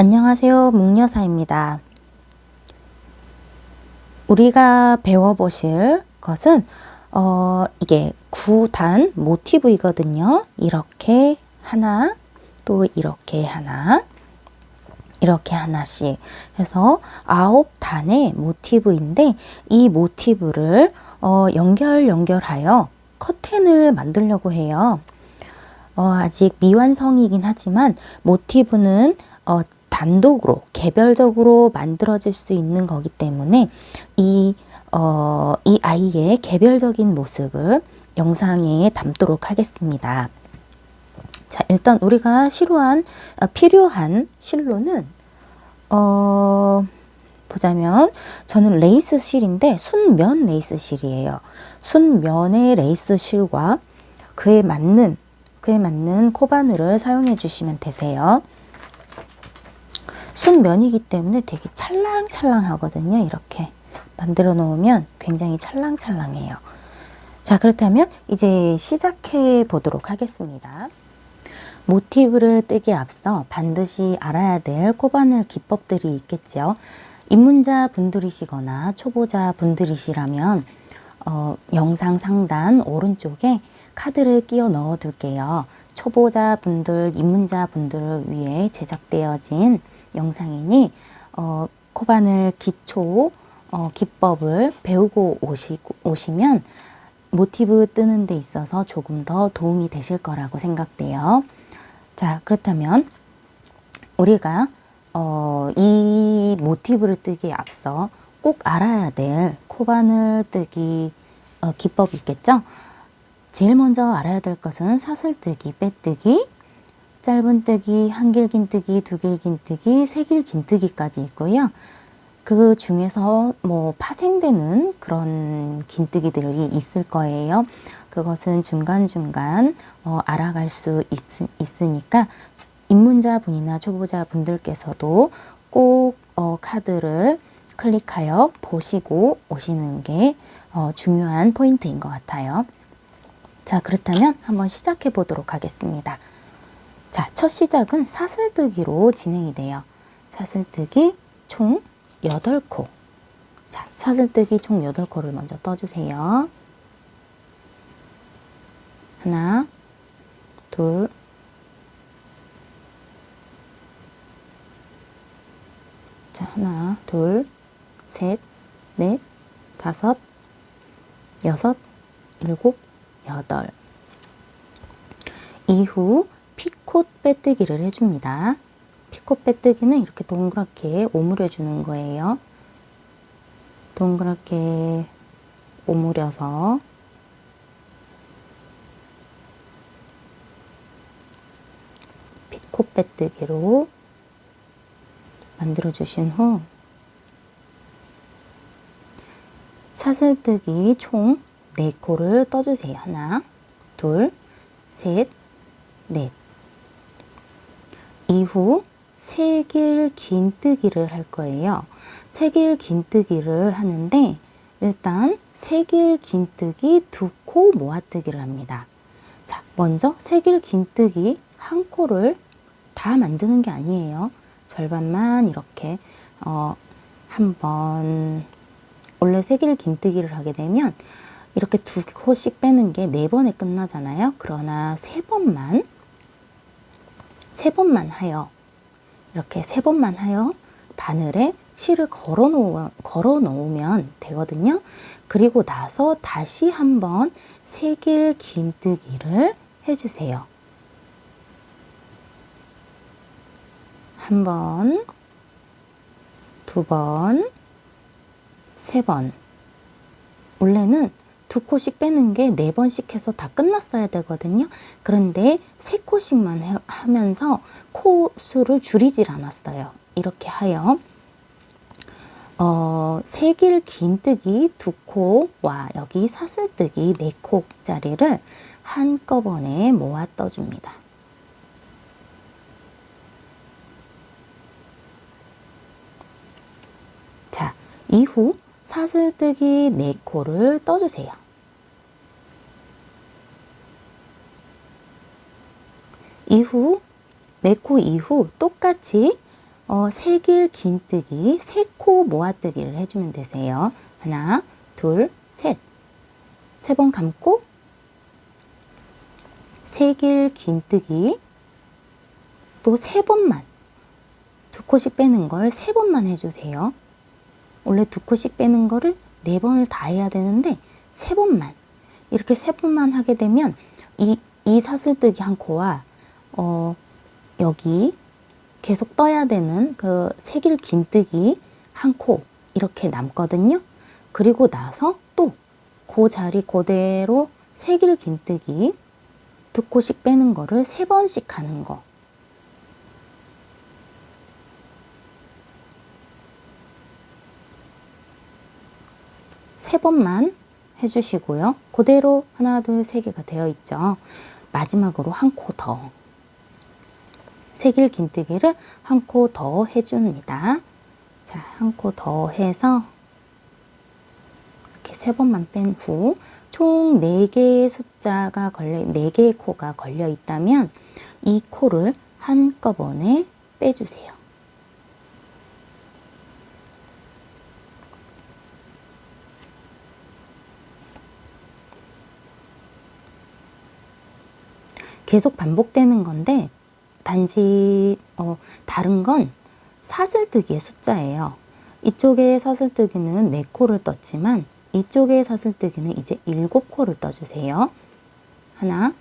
안녕하세요. 묵여사입니다. 우리가 배워보실 것은 이게 9단 모티브이거든요. 이렇게 하나, 또 이렇게 하나, 이렇게 하나씩 해서 9단의 모티브인데 이 모티브를 연결하여 커튼을 만들려고 해요. 아직 미완성이긴 하지만 모티브는 단독으로 개별적으로 만들어질 수 있는 거기 때문에 이 아이의 개별적인 모습을 영상에 담도록 하겠습니다. 자, 일단 우리가 필요한 실로는 보자면 저는 레이스 실인데 순면 레이스 실이에요. 순면의 레이스 실과 그에 맞는 코바늘을 사용해 주시면 되세요. 순면이기 때문에 되게 찰랑찰랑하거든요. 이렇게 만들어 놓으면 굉장히 찰랑찰랑해요. 자, 그렇다면 이제 시작해 보도록 하겠습니다. 모티브를 뜨기에 앞서 반드시 알아야 될 코바늘 기법들이 있겠죠. 입문자 분들이시거나 초보자 분들이시라면 영상 상단 오른쪽에 카드를 끼워 넣어 둘게요. 초보자 분들, 입문자 분들을 위해 제작되어진 영상이니 코바늘 기초 기법을 배우고 오시면 모티브 뜨는 데 있어서 조금 더 도움이 되실 거라고 생각돼요. 자, 그렇다면 우리가 이 모티브를 뜨기에 앞서 꼭 알아야 될 코바늘 뜨기 기법이 있겠죠. 제일 먼저 알아야 될 것은 사슬뜨기, 빼뜨기, 짧은 뜨기, 한길 긴뜨기, 두길 긴뜨기, 세길 긴뜨기까지 있고요. 그 중에서 뭐 파생되는 그런 긴뜨기들이 있을 거예요. 그것은 중간중간 알아갈 수 있으니까 입문자 분이나 초보자 분들께서도 꼭 카드를 클릭하여 보시고 오시는 게 중요한 포인트인 것 같아요. 자, 그렇다면 한번 시작해 보도록 하겠습니다. 자, 첫 시작은 사슬뜨기로 진행이 돼요. 사슬뜨기 총 8코. 자, 사슬뜨기 총 8코를 먼저 떠주세요. 하나, 둘, 자, 하나, 둘, 셋, 넷, 다섯, 여섯, 일곱, 여덟. 이후 피콧 빼뜨기를 해줍니다. 피콧 빼뜨기는 이렇게 동그랗게 오므려 주는 거예요. 동그랗게 오므려서 피콧 빼뜨기로 만들어 주신 후 사슬뜨기 총 4코를 떠주세요. 하나, 둘, 셋, 넷. 이후 세길 긴뜨기를 할 거예요. 세길 긴뜨기를 하는데 일단 세길 긴뜨기 2코 모아뜨기를 합니다. 자, 먼저 세길 긴뜨기 한 코를 다 만드는 게 아니에요. 절반만 이렇게 한번 원래 세길 긴뜨기를 하게 되면 이렇게 2코씩 빼는 게 4번에 끝나잖아요. 그러나 3번만 하여 이렇게 3번만 하여 바늘에 실을 걸어 놓으면 되거든요. 그리고 나서 다시 한번 세길 긴뜨기를 해주세요. 한 번, 2번, 3번. 원래는 2코씩 빼는 게 4번씩 해서 다 끝났어야 되거든요. 그런데 3코씩만 하면서 코 수를 줄이질 않았어요. 이렇게 하여 세길 긴뜨기 2코와 여기 사슬뜨기 4코짜리를 한꺼번에 모아 떠줍니다. 자, 이후 사슬뜨기 4코를 떠주세요. 이후 4코 이후 똑같이 세길 긴뜨기, 세 코 모아뜨기를 해주면 되세요. 하나, 둘, 셋. 세 번 감고 세길 긴뜨기 또 세 번만, 두 코씩 빼는 걸 세 번만 해주세요. 원래 두 코씩 빼는 거를 네 번을 다 해야 되는데 세 번만, 이렇게 세 번만 하게 되면 이 사슬뜨기 한 코와 여기 계속 떠야 되는 그 세길 긴뜨기 한 코 이렇게 남거든요. 그리고 나서 또 그 자리 그대로 세길 긴뜨기 두 코씩 빼는 거를 세 번씩 하는 거. 세 번만 해주시고요. 그대로 하나, 둘, 세 개가 되어 있죠. 마지막으로 한 코 더. 세길 긴뜨기를 한 코 더 해줍니다. 자, 한 코 더 해서 이렇게 세 번만 뺀 후 총 4개의 숫자가 4개의 코가 걸려 있다면 이 코를 한꺼번에 빼주세요. 계속 반복되는 건데 단지 다른 건 사슬뜨기의 숫자예요. 이쪽의 사슬뜨기는 4코를 떴지만 이쪽의 사슬뜨기는 이제 7코를 떠주세요. 하나,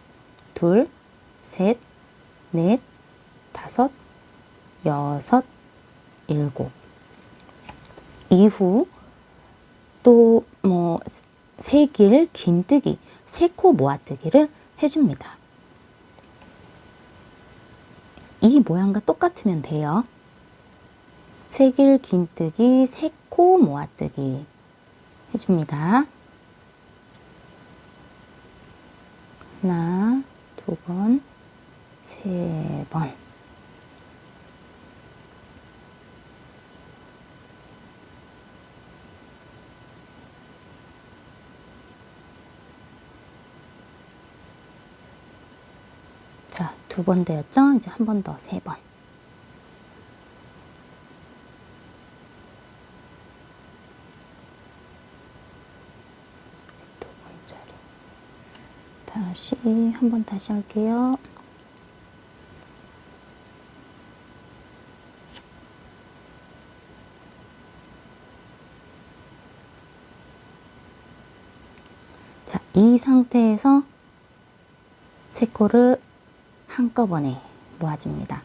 둘, 셋, 넷, 다섯, 여섯, 일곱. 이후 또 세길 긴뜨기, 3코 모아뜨기를 해줍니다. 이 모양과 똑같으면 돼요. 세길 긴뜨기, 3코 모아뜨기 해줍니다. 하나, 두 번, 세 번. 자, 2번 되었죠? 이제 한 번 더, 3번. 다시 한 번 다시 할게요. 자, 이 상태에서 3코를 한꺼번에 모아줍니다.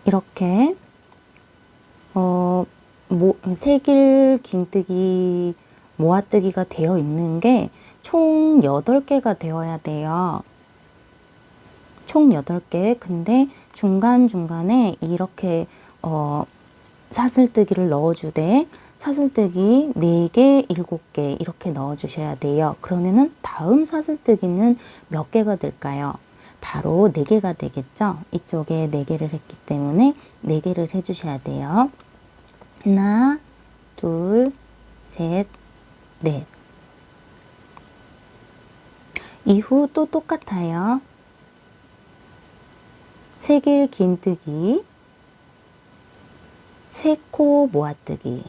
이렇게 세길 긴뜨기 모아뜨기가 되어 있는 게 총 8개가 되어야 돼요. 총 8개. 근데 중간중간에 이렇게 사슬뜨기를 넣어주되 사슬뜨기 4개, 7개 이렇게 넣어주셔야 돼요. 그러면은 다음 사슬뜨기는 몇 개가 될까요? 바로 4개가 되겠죠? 이쪽에 4개를 했기 때문에 4개를 해주셔야 돼요. 하나, 둘, 셋, 넷. 이후 또 똑같아요. 세길 긴뜨기, 3코 모아뜨기.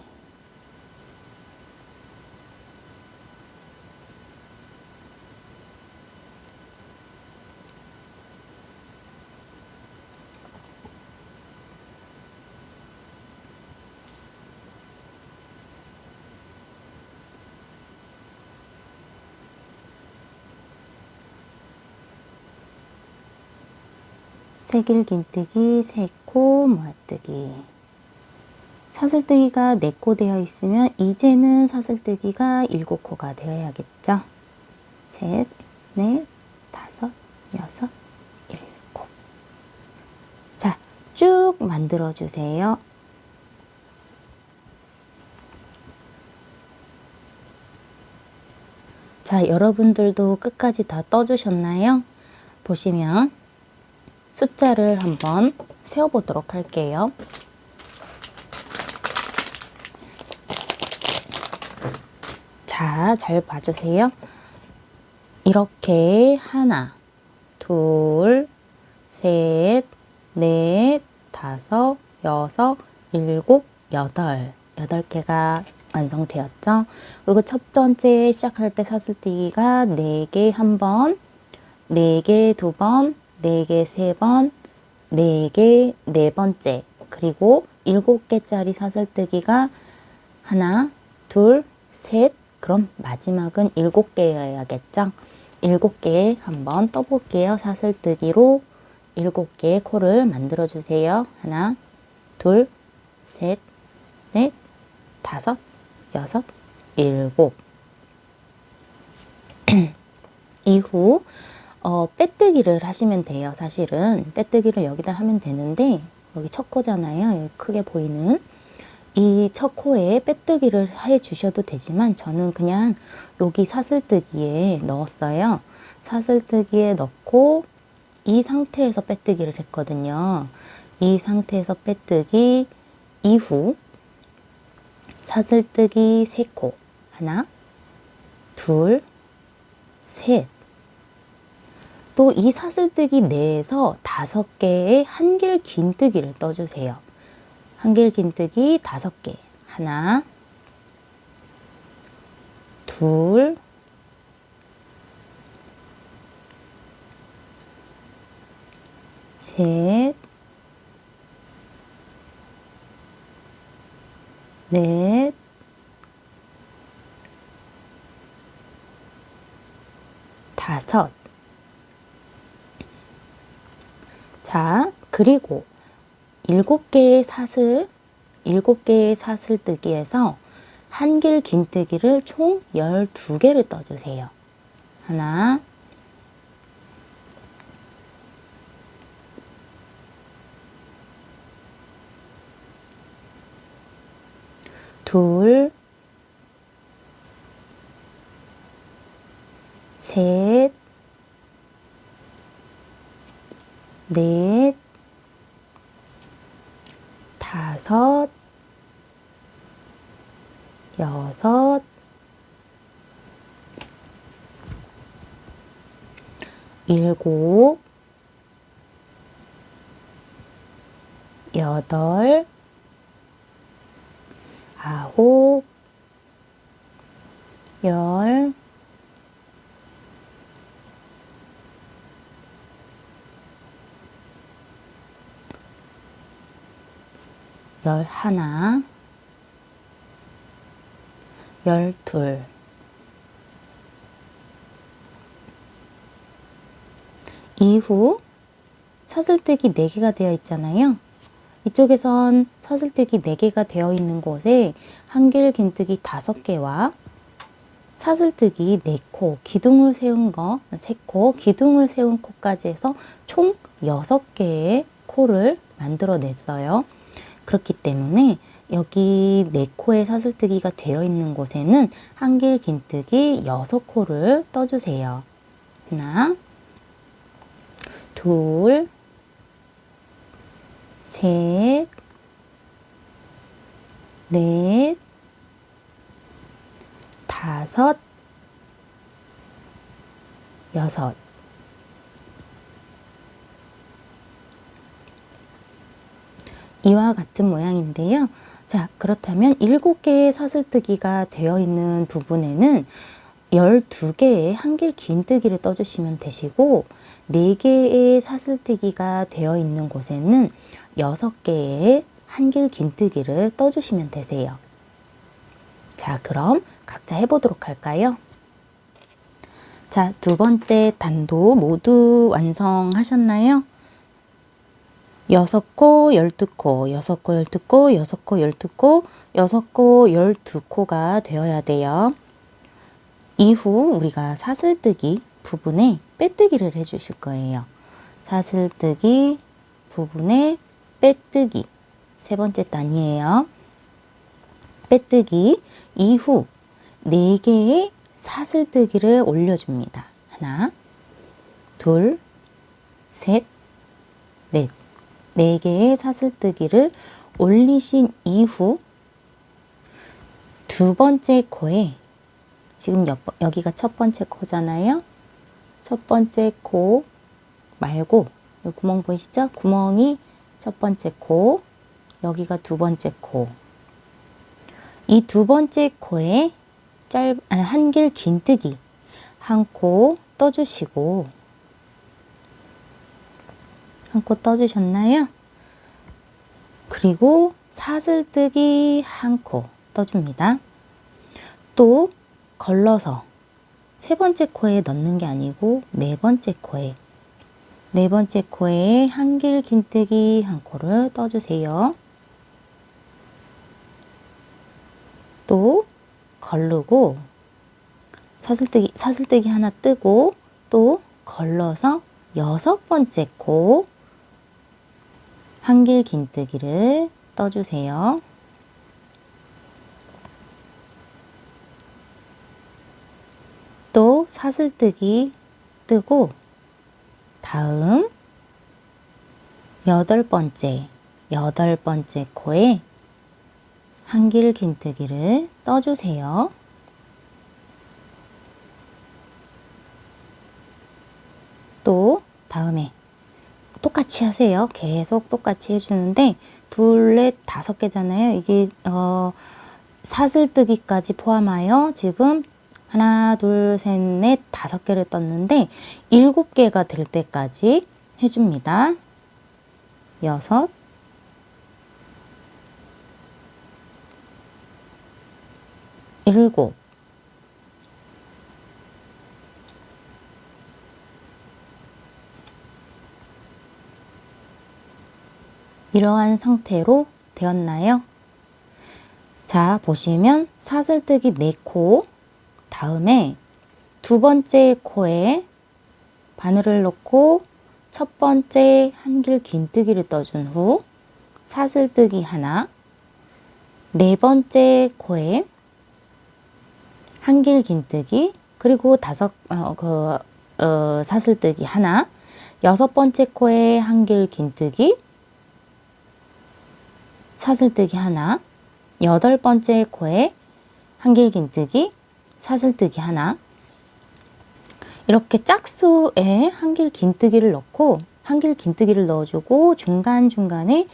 세길 긴뜨기, 3코 모아뜨기. 사슬뜨기가 4코 되어 있으면 이제는 사슬뜨기가 7코가 되어야겠죠. 셋, 넷, 다섯, 여섯, 7. 자, 쭉 만들어 주세요. 자, 여러분들도 끝까지 다 떠주셨나요? 보시면 숫자를 한번 세어보도록 할게요. 자, 잘 봐주세요. 이렇게 하나, 둘, 셋, 넷, 다섯, 여섯, 일곱, 여덟. 8개가 완성되었죠. 그리고 첫 번째 시작할 때 사슬뜨기가 4개 한 번, 4개 두 번, 4개 세 번, 4개 네 번째, 그리고 7개짜리 사슬뜨기가 하나, 둘, 셋, 그럼 마지막은 7개여야겠죠. 7개 한번 떠볼게요. 사슬뜨기로 7개의 코를 만들어 주세요. 하나, 둘, 셋, 넷, 다섯, 여섯, 일곱. 이후 빼뜨기를 하시면 돼요. 사실은 빼뜨기를 여기다 하면 되는데 여기 첫 코잖아요. 여기 크게 보이는 이 첫 코에 빼뜨기를 해 주셔도 되지만 저는 그냥 여기 사슬뜨기에 넣었어요. 사슬뜨기에 넣고 이 상태에서 빼뜨기를 했거든요. 이 상태에서 빼뜨기 이후 사슬뜨기 3코, 하나, 둘, 셋. 또 이 사슬뜨기 내에서 5개의 한길 긴뜨기를 떠주세요. 한길 긴뜨기 5개, 하나, 둘, 셋, 넷, 다섯. 자, 그리고 7개의 사슬뜨기에서 한길 긴뜨기를 총 12개를 떠주세요. 하나, 둘, 셋, 넷, 다섯, 여섯, 일곱, 여덟, 아홉, 열, 열하나, 열둘. 이후 사슬뜨기 4개가 되어 있잖아요. 이쪽에선 사슬뜨기 4개가 되어 있는 곳에 한길 긴뜨기 5개와 사슬뜨기 4코, 기둥을 세운 거 3코, 기둥을 세운 코까지 해서 총 6개의 코를 만들어 냈어요. 그렇기 때문에 여기 4코의 사슬뜨기가 되어 있는 곳에는 한길 긴뜨기 6코를 떠주세요. 하나, 둘, 셋, 넷, 다섯, 여섯. 이와 같은 모양인데요. 자, 그렇다면 7개의 사슬뜨기가 되어 있는 부분에는 12개의 한길 긴뜨기를 떠주시면 되시고 4개의 사슬뜨기가 되어 있는 곳에는 6개의 한길 긴뜨기를 떠주시면 되세요. 자, 그럼 각자 해보도록 할까요? 자, 두 번째 단도 모두 완성하셨나요? 6코, 12코, 6코, 12코, 6코, 12코, 6코, 12코가 되어야 돼요. 이후 우리가 사슬뜨기 부분에 빼뜨기를 해주실 거예요. 사슬뜨기 부분에 빼뜨기. 세 번째 단이에요. 빼뜨기 이후 4개의 사슬뜨기를 올려줍니다. 하나, 둘, 셋, 넷. 4개의 사슬뜨기를 올리신 이후 두 번째 코에 지금 여기가 첫 번째 코잖아요. 첫 번째 코 말고 여기 구멍 보이시죠? 구멍이 첫 번째 코, 여기가 두 번째 코. 이 두 번째 코에 한길 긴뜨기 한 코 떠주시고, 한 코 떠주셨나요? 그리고 사슬뜨기 한 코 떠줍니다. 또 걸러서 세 번째 코에 넣는 게 아니고 네 번째 코에 한길 긴뜨기 한 코를 떠주세요. 또 걸르고 사슬뜨기 하나 뜨고 또 걸러서 여섯 번째 코 한길 긴뜨기를 떠주세요. 또 사슬뜨기 뜨고 다음 여덟 번째 코에 한길 긴뜨기를 떠주세요. 또 다음에 똑같이 하세요. 계속 똑같이 해주는데 둘, 넷, 다섯 개잖아요. 이게 사슬뜨기까지 포함하여 지금 하나, 둘, 셋, 넷, 다섯 개를 떴는데 일곱 개가 될 때까지 해줍니다. 여섯, 일곱, 이러한 상태로 되었나요? 자, 보시면 사슬뜨기 4코, 다음에 두 번째 코에 바늘을 넣고 첫 번째 한길 긴뜨기를 떠준 후 사슬뜨기 하나, 네 번째 코에 한길 긴뜨기, 그리고 사슬뜨기 하나, 여섯 번째 코에 한길 긴뜨기, 사슬뜨기 하나, 여덟 번째 코에 한길 긴뜨기, 사슬뜨기 하나, 이렇게 짝수에 한길 긴뜨기를 넣고 한길 긴뜨기를 넣어주고 중간중간에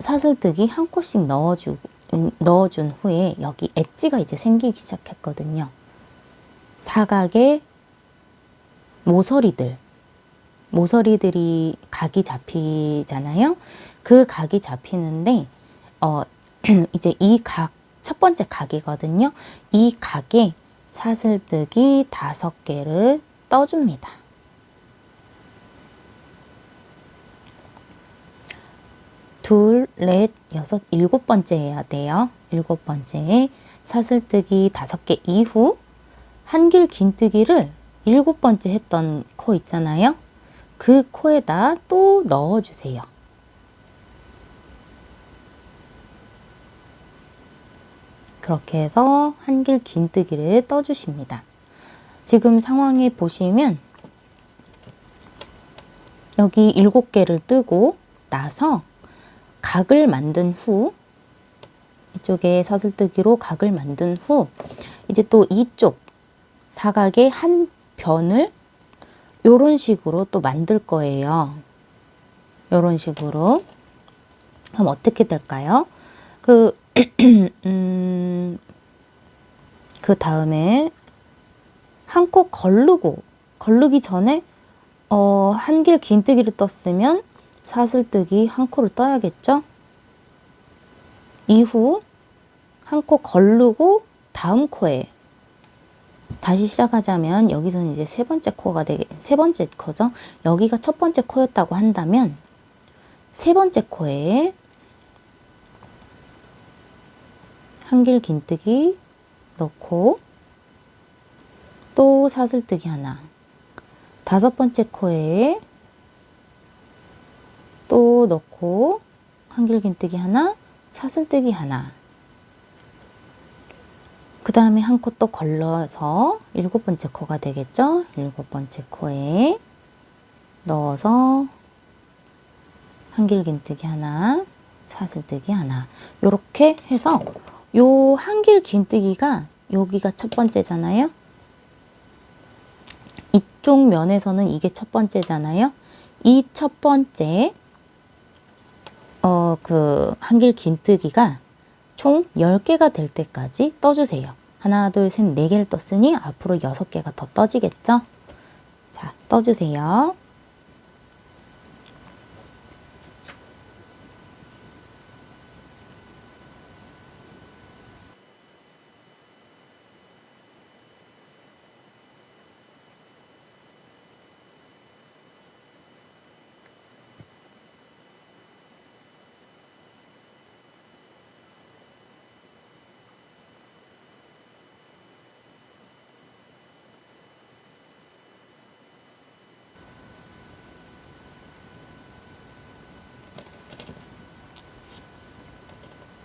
사슬뜨기 한 코씩 넣어준 후에 여기 엣지가 이제 생기기 시작했거든요. 사각의 모서리들이 각이 잡히잖아요. 그 각이 잡히는데 이제 이 각, 첫 번째 각이거든요. 이 각에 사슬뜨기 5개를 떠줍니다. 둘, 넷, 여섯, 일곱 번째 해야 돼요. 일곱 번째에 사슬뜨기 5개 이후 한길 긴뜨기를 일곱 번째 했던 코 있잖아요. 그 코에다 또 넣어주세요. 그렇게 해서 한길 긴뜨기를 떠주십니다. 지금 상황에 보시면 여기 7개를 뜨고 나서 각을 만든 후, 이쪽에 사슬뜨기로 각을 만든 후 이제 또 이쪽 사각의 한 변을 요런 식으로 또 만들 거예요. 요런 식으로. 그럼 어떻게 될까요? 그 다음에 한 코 걸르기 전에 한길 긴뜨기를 떴으면 사슬뜨기 한 코를 떠야겠죠? 이후 한 코 걸르고 다음 코에 다시 시작하자면 여기서는 이제 세 번째 코죠. 여기가 첫 번째 코였다고 한다면 세 번째 코에 한길 긴뜨기 넣고 또 사슬뜨기 하나, 다섯 번째 코에 또 넣고 한길 긴뜨기 하나, 사슬뜨기 하나, 그 다음에 한 코 또 걸러서 일곱 번째 코가 되겠죠. 일곱 번째 코에 넣어서 한길 긴뜨기 하나, 사슬뜨기 하나, 요렇게 해서 요 한길 긴뜨기가 여기가 첫 번째잖아요. 이쪽 면에서는 이게 첫 번째잖아요. 이 첫 번째 한길 긴뜨기가 총 10개가 될 때까지 떠주세요. 하나, 둘, 셋, 4개를 떴으니 앞으로 6개가 더 떠지겠죠? 자, 떠주세요.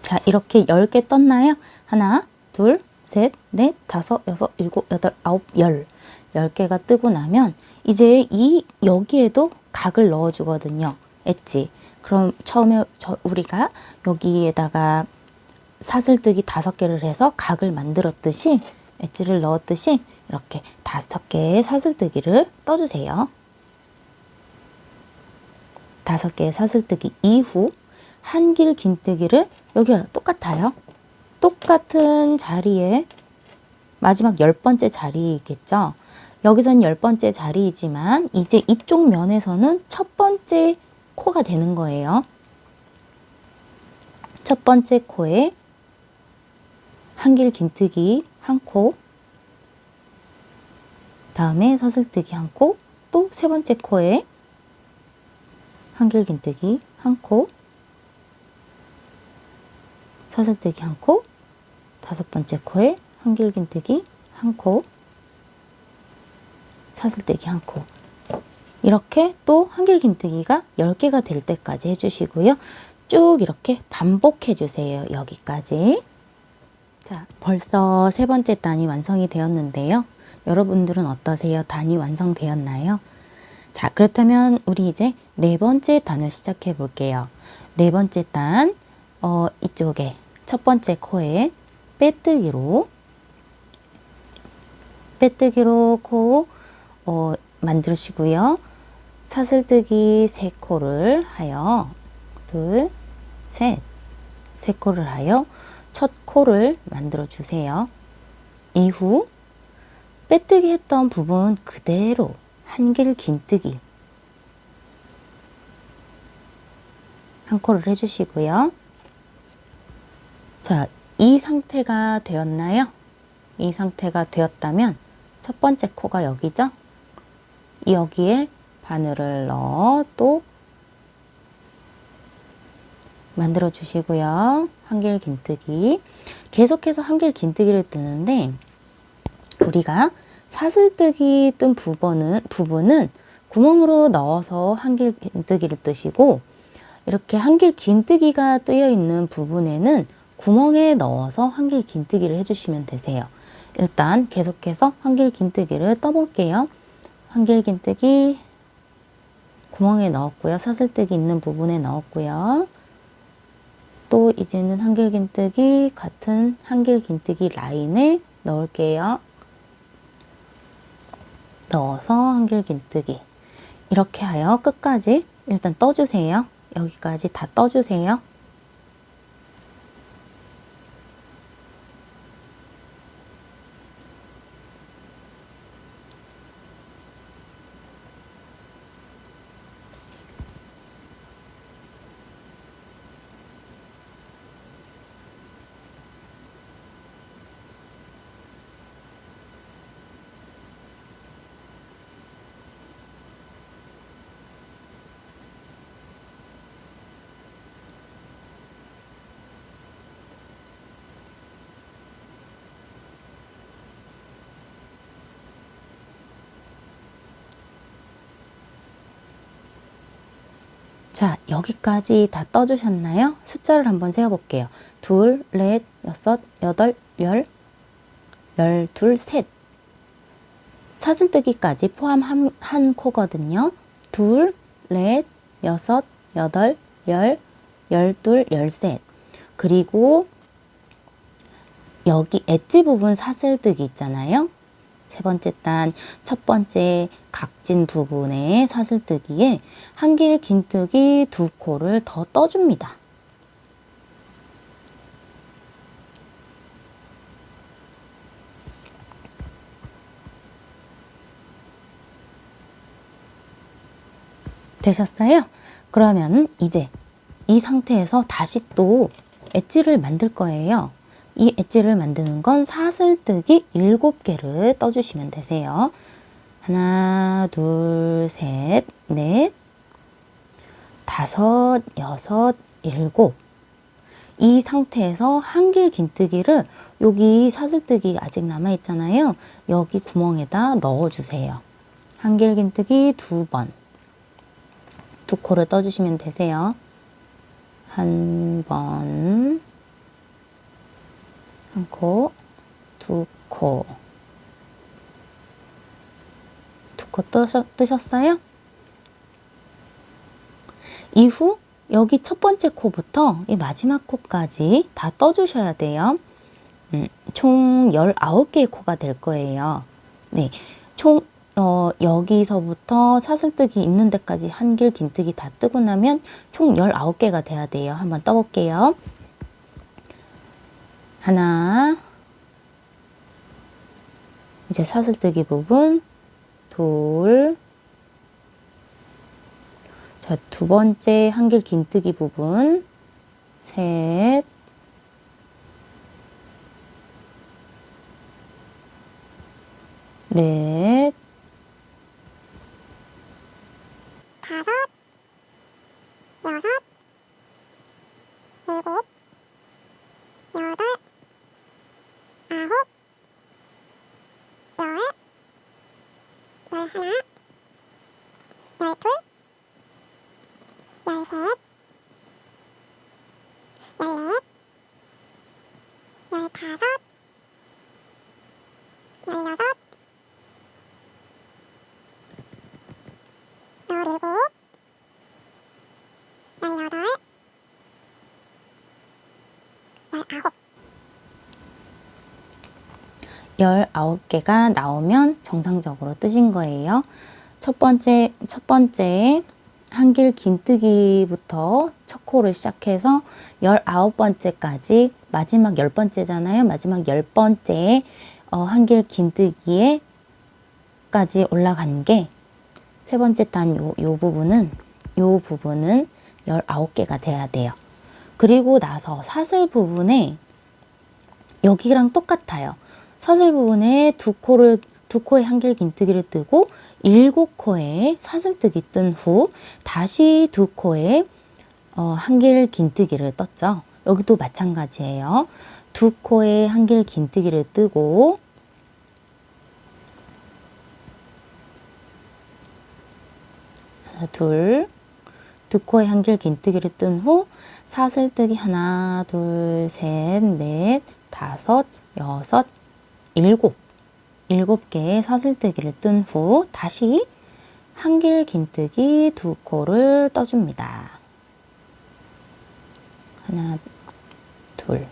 자, 이렇게 10개 떴나요? 하나, 둘, 셋, 넷, 다섯, 여섯, 일곱, 여덟, 아홉, 10개가 뜨고 나면 이제 여기에도 각을 넣어 주거든요. 엣지. 그럼 처음에 우리가 여기에다가 사슬뜨기 5개를 해서 각을 만들었듯이 엣지를 넣었듯이 이렇게 5개의 사슬뜨기를 떠주세요. 5개의 사슬뜨기 이후 한길 긴뜨기를 여기가 똑같아요. 똑같은 자리에 마지막 10번째 자리이겠죠. 여기선 10번째 자리이지만 이제 이쪽 면에서는 첫 번째 코가 되는 거예요. 첫 번째 코에 한길 긴뜨기 한 코, 다음에 사슬뜨기 한 코, 또 세 번째 코에 한길 긴뜨기 한 코, 사슬뜨기 한 코, 5번째 코에 한길 긴뜨기 한 코, 사슬뜨기 한 코. 이렇게 또 한길 긴뜨기가 10개가 될 때까지 해주시고요. 쭉 이렇게 반복해 주세요. 여기까지. 자, 벌써 3번째 단이 완성이 되었는데요. 여러분들은 어떠세요? 단이 완성되었나요? 자, 그렇다면 우리 이제 4번째 단을 시작해 볼게요. 4번째 단, 이쪽에 첫 번째 코에 빼뜨기로 코 만드시고요. 사슬뜨기 3코를 하여 둘, 셋, 3코를 하여 첫 코를 만들어 주세요. 이후 빼뜨기 했던 부분 그대로 한길 긴뜨기 한 코를 해주시고요. 자, 이 상태가 되었나요? 이 상태가 되었다면 첫 번째 코가 여기죠? 여기에 바늘을 넣어 또 만들어 주시고요. 한길 긴뜨기. 계속해서 한길 긴뜨기를 뜨는데 우리가 사슬뜨기 뜬 부분은 구멍으로 넣어서 한길 긴뜨기를 뜨시고 이렇게 한길 긴뜨기가 뜨여 있는 부분에는 구멍에 넣어서 한길 긴뜨기를 해주시면 되세요. 일단 계속해서 한길 긴뜨기를 떠볼게요. 한길 긴뜨기 구멍에 넣었고요. 사슬뜨기 있는 부분에 넣었고요. 또 이제는 한길 긴뜨기 같은 한길 긴뜨기 라인에 넣을게요. 넣어서 한길 긴뜨기 이렇게 하여 끝까지 일단 떠주세요. 여기까지 다 떠주세요. 자, 여기까지 다 떠주셨나요? 숫자를 한번 세어볼게요. 둘, 넷, 여섯, 여덟, 열둘, 셋. 사슬뜨기까지 포함한 한 코거든요. 둘, 넷, 여섯, 여덟, 열둘, 열셋. 그리고 여기 엣지 부분 사슬뜨기 있잖아요. 세 번째 단 첫 번째 각진 부분의 사슬뜨기에 한길 긴뜨기 두 코를 더 떠줍니다. 되셨어요? 그러면 이제 이 상태에서 다시 또 엣지를 만들 거예요. 이 엣지를 만드는 건 사슬뜨기 7개를 떠주시면 되세요. 하나, 둘, 셋, 넷, 다섯, 여섯, 일곱. 이 상태에서 한길 긴뜨기를 여기 사슬뜨기 아직 남아있잖아요. 여기 구멍에다 넣어주세요. 한길 긴뜨기 2번. 두 코를 떠주시면 되세요. 한 번, 한 코, 두 코. 두 코 뜨셨어요? 이후 여기 첫 번째 코부터 이 마지막 코까지 다 떠주셔야 돼요. 총 19개의 코가 될 거예요. 네, 총 여기서부터 사슬뜨기 있는 데까지 한길 긴뜨기 다 뜨고 나면 총 19개가 돼야 돼요. 한번 떠볼게요. 하나, 이제 사슬뜨기 부분, 둘, 자, 두 번째 한길 긴뜨기 부분, 셋, 넷, 다섯, 여섯, 일곱, 여덟, 아홉, 열, 열하나, 열둘, 열셋, 열넷, 열다섯, 열여섯, 열일곱, 열여덟, 열아홉. 19개가 나오면 정상적으로 뜨신 거예요. 첫 번째 한길 긴뜨기부터 첫 코를 시작해서 19번째까지 마지막 10번째잖아요. 마지막 10번째 한길 긴뜨기에까지 올라간 게 세 번째 단 요 부분은 19개가 돼야 돼요. 그리고 나서 사슬 부분에 여기랑 똑같아요. 사슬 부분에 두 코의 한길 긴뜨기를 뜨고 7코의 사슬뜨기 뜬 후 다시 두 코의 한길 긴뜨기를 떴죠. 여기도 마찬가지예요. 두 코의 한길 긴뜨기를 뜨고 하나, 둘, 두 코의 한길 긴뜨기를 뜬 후 사슬뜨기 하나, 둘, 셋, 넷, 다섯, 여섯, 일곱. 7개의 사슬뜨기를 뜬 후 다시 한길 긴뜨기 두 코를 떠줍니다. 하나, 둘.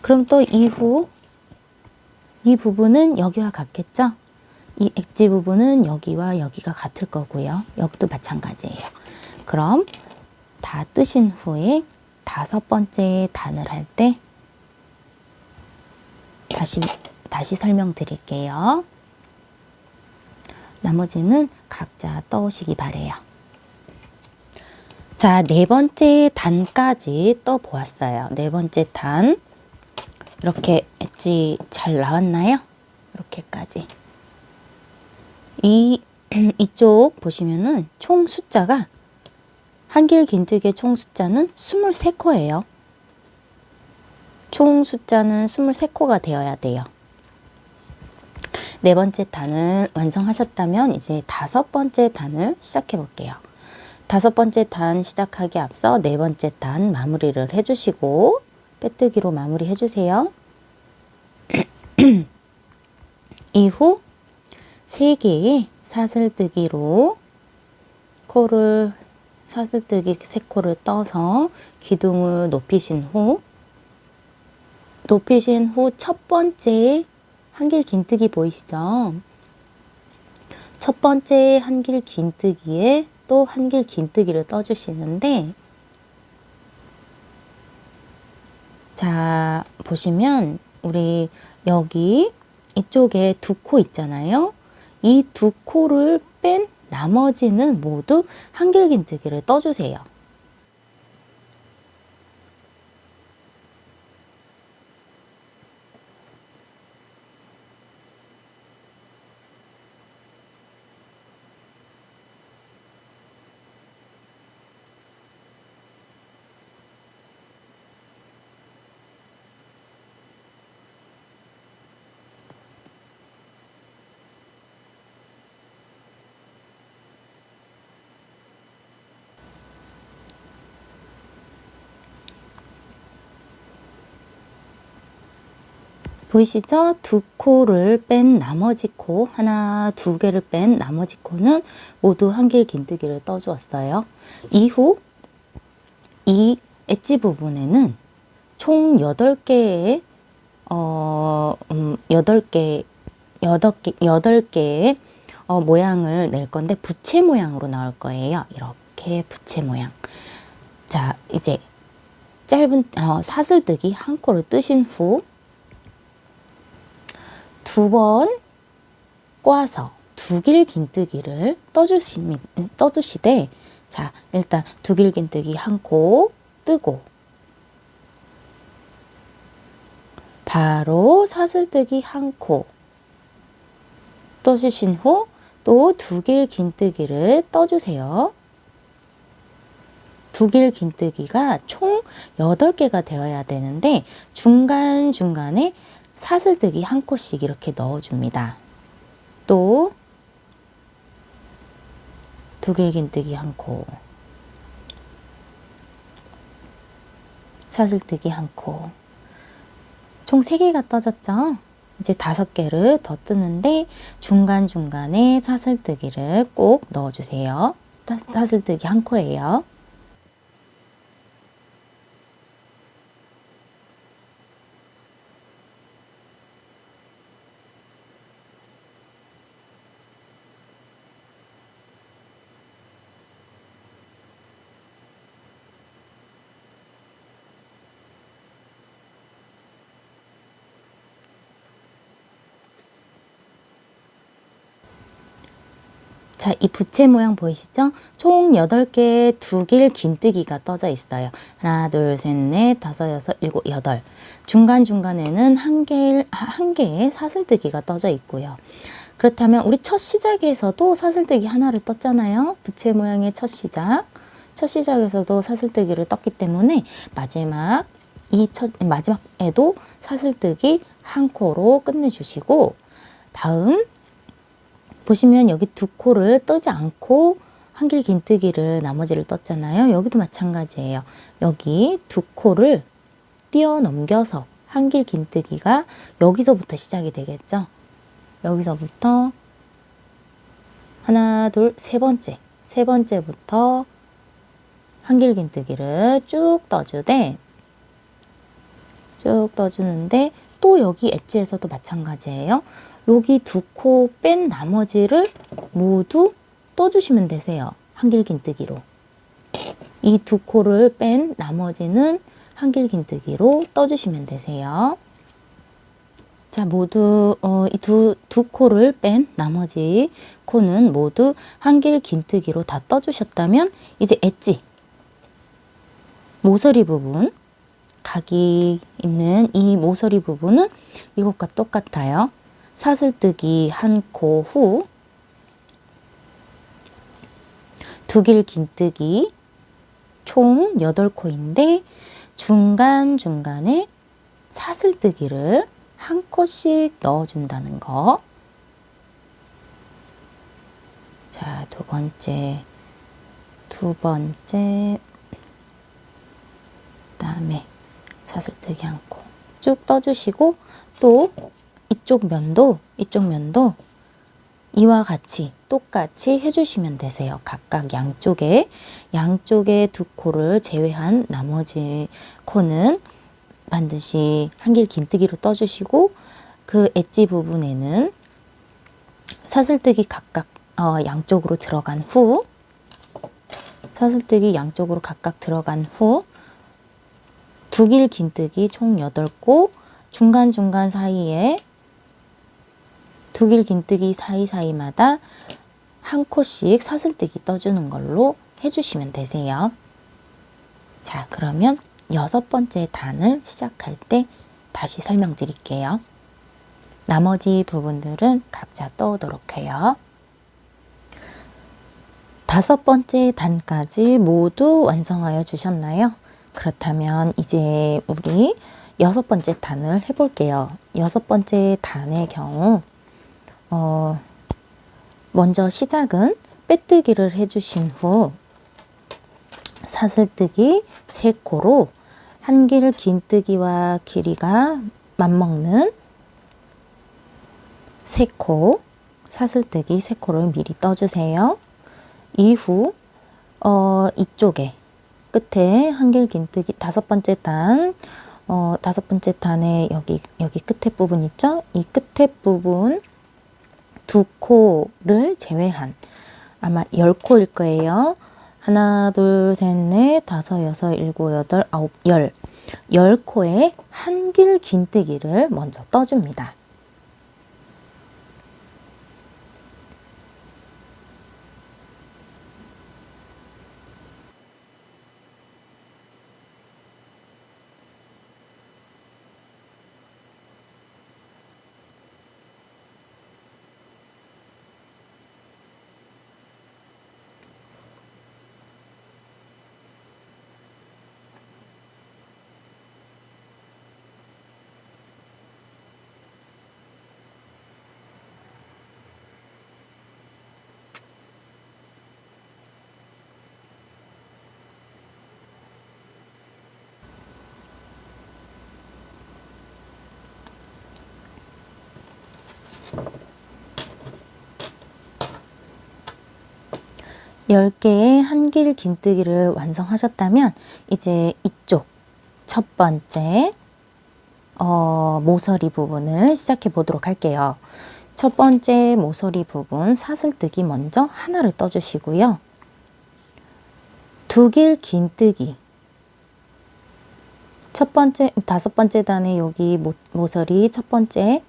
그럼 또 이후 이 부분은 여기와 같겠죠? 이 엣지 부분은 여기와 여기가 같을 거고요. 여기도 마찬가지예요. 그럼 다 뜨신 후에 5번째 단을 할 때 다시 설명드릴게요. 나머지는 각자 떠오시기 바래요. 자, 4번째 단까지 떠 보았어요. 4번째 단 이렇게 엣지 잘 나왔나요? 이렇게까지. 이쪽 보시면은 총 숫자가 한길 긴뜨기의 총 숫자는 23코예요. 총 숫자는 23코가 되어야 돼요. 4번째 단을 완성하셨다면 이제 5번째 단을 시작해 볼게요. 5번째 단 시작하기 앞서 4번째 단 마무리를 해주시고 빼뜨기로 마무리 해주세요. 이후 3개의 사슬뜨기로 사슬뜨기 3코를 떠서 기둥을 높이신 후 높이신 후 첫 번째 한길 긴뜨기 보이시죠? 첫 번째 한길 긴뜨기에 또 한길 긴뜨기를 떠주시는데, 자, 보시면 우리 여기 이쪽에 두 코 있잖아요. 이 두 코를 뺀 나머지는 모두 한길 긴뜨기를 떠주세요. 보이시죠? 두 코를 뺀 나머지 코, 하나, 두 개를 뺀 나머지 코는 모두 한길 긴뜨기를 떠주었어요. 이후 이 엣지 부분에는 총 8개의 8개의 모양을 낼 건데 부채 모양으로 나올 거예요. 이렇게 부채 모양. 자, 이제 짧은 사슬뜨기 한 코를 뜨신 후 두 번 꽈서 두길 긴뜨기를 떠주시되, 자, 일단 두길 긴뜨기 한 코 뜨고 바로 사슬뜨기 한 코 떠주신 후 또 두길 긴뜨기를 떠주세요. 두길 긴뜨기가 총 8개가 되어야 되는데 중간중간에 사슬뜨기 한 코씩 이렇게 넣어줍니다. 또 두길 긴뜨기 한 코, 사슬뜨기 한 코, 총 3개가 떠졌죠? 이제 5개를 더 뜨는데 중간중간에 사슬뜨기를 꼭 넣어주세요. 사슬뜨기 한 코예요. 자, 이 부채 모양 보이시죠? 총 8개의 두길 긴뜨기가 떠져 있어요. 하나, 둘, 셋, 넷, 다섯, 여섯, 일곱, 여덟. 중간중간에는 한 개의 사슬뜨기가 떠져 있고요. 그렇다면 우리 첫 시작에서도 사슬뜨기 하나를 떴잖아요. 부채 모양의 첫 시작에서도 사슬뜨기를 떴기 때문에 마지막에도 사슬뜨기 한 코로 끝내주시고, 다음 보시면 여기 두 코를 뜨지 않고 한길 긴뜨기를 나머지를 떴잖아요. 여기도 마찬가지예요. 여기 두 코를 뛰어넘겨서 한길 긴뜨기가 여기서부터 시작이 되겠죠. 여기서부터 하나, 둘, 세 번째부터 한길 긴뜨기를 쭉 떠주는데 또 여기 엣지에서도 마찬가지예요. 여기 두 코 뺀 나머지를 모두 떠주시면 되세요. 한길 긴뜨기로. 이 두 코를 뺀 나머지는 한길 긴뜨기로 떠주시면 되세요. 자, 모두 이 두 코를 뺀 나머지 코는 모두 한길 긴뜨기로 다 떠주셨다면 이제 엣지, 모서리 부분, 각이 있는 이 모서리 부분은 이것과 똑같아요. 사슬뜨기 한 코 후 두길 긴뜨기 총 8코인데 중간중간에 사슬뜨기를 한 코씩 넣어준다는 거. 자, 두 번째, 그다음에 사슬뜨기 한 코 쭉 떠주시고, 또 이쪽 면도 이와 같이 똑같이 해주시면 되세요. 각각 양쪽에 두 코를 제외한 나머지 코는 반드시 한길 긴뜨기로 떠주시고 그 엣지 부분에는 사슬뜨기 각각 양쪽으로 들어간 후 사슬뜨기 양쪽으로 각각 들어간 후 두 길 긴뜨기 총 8곳 중간중간 사이에 두 길 긴뜨기 사이사이마다 한 코씩 사슬뜨기 떠주는 걸로 해주시면 되세요. 자, 그러면 6번째 단을 시작할 때 다시 설명드릴게요. 나머지 부분들은 각자 떠오도록 해요. 5번째 단까지 모두 완성하여 주셨나요? 그렇다면 이제 우리 6번째 단을 해볼게요. 6번째 단의 경우 먼저 시작은 빼뜨기를 해주신 후 사슬뜨기 3코로 한길 긴뜨기와 길이가 맞먹는 3코 사슬뜨기 3코를 미리 떠주세요. 이후 이쪽에 끝에 한길 긴뜨기 5번째 단 5번째 단의 여기 끝에 부분 있죠? 이 끝에 부분 2코를 제외한 아마 10코일 거예요. 하나, 둘, 셋, 넷, 다섯, 여섯, 일곱, 여덟, 아홉, 10코의 한길 긴뜨기를 먼저 떠줍니다. 열 개의 한길 긴뜨기를 완성하셨다면 이제 이쪽 첫 번째 모서리 부분을 시작해 보도록 할게요. 첫 번째 모서리 부분 사슬뜨기 먼저 하나를 떠주시고요. 두 길 긴뜨기 첫 번째 5번째 단의 여기 모서리 첫 번째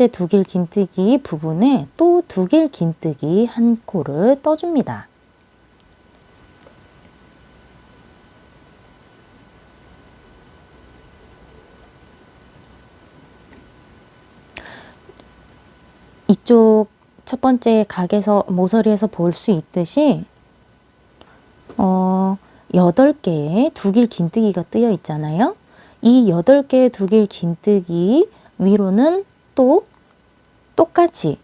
두 길 긴뜨기 부분에 또 두 길 긴뜨기 한 코를 떠줍니다. 이쪽 첫 번째 각에서 모서리에서 볼 수 있듯이 8개의 두 길 긴뜨기가 뜨여 있잖아요. 이 8개의 두 길 긴뜨기 위로는 또 똑같이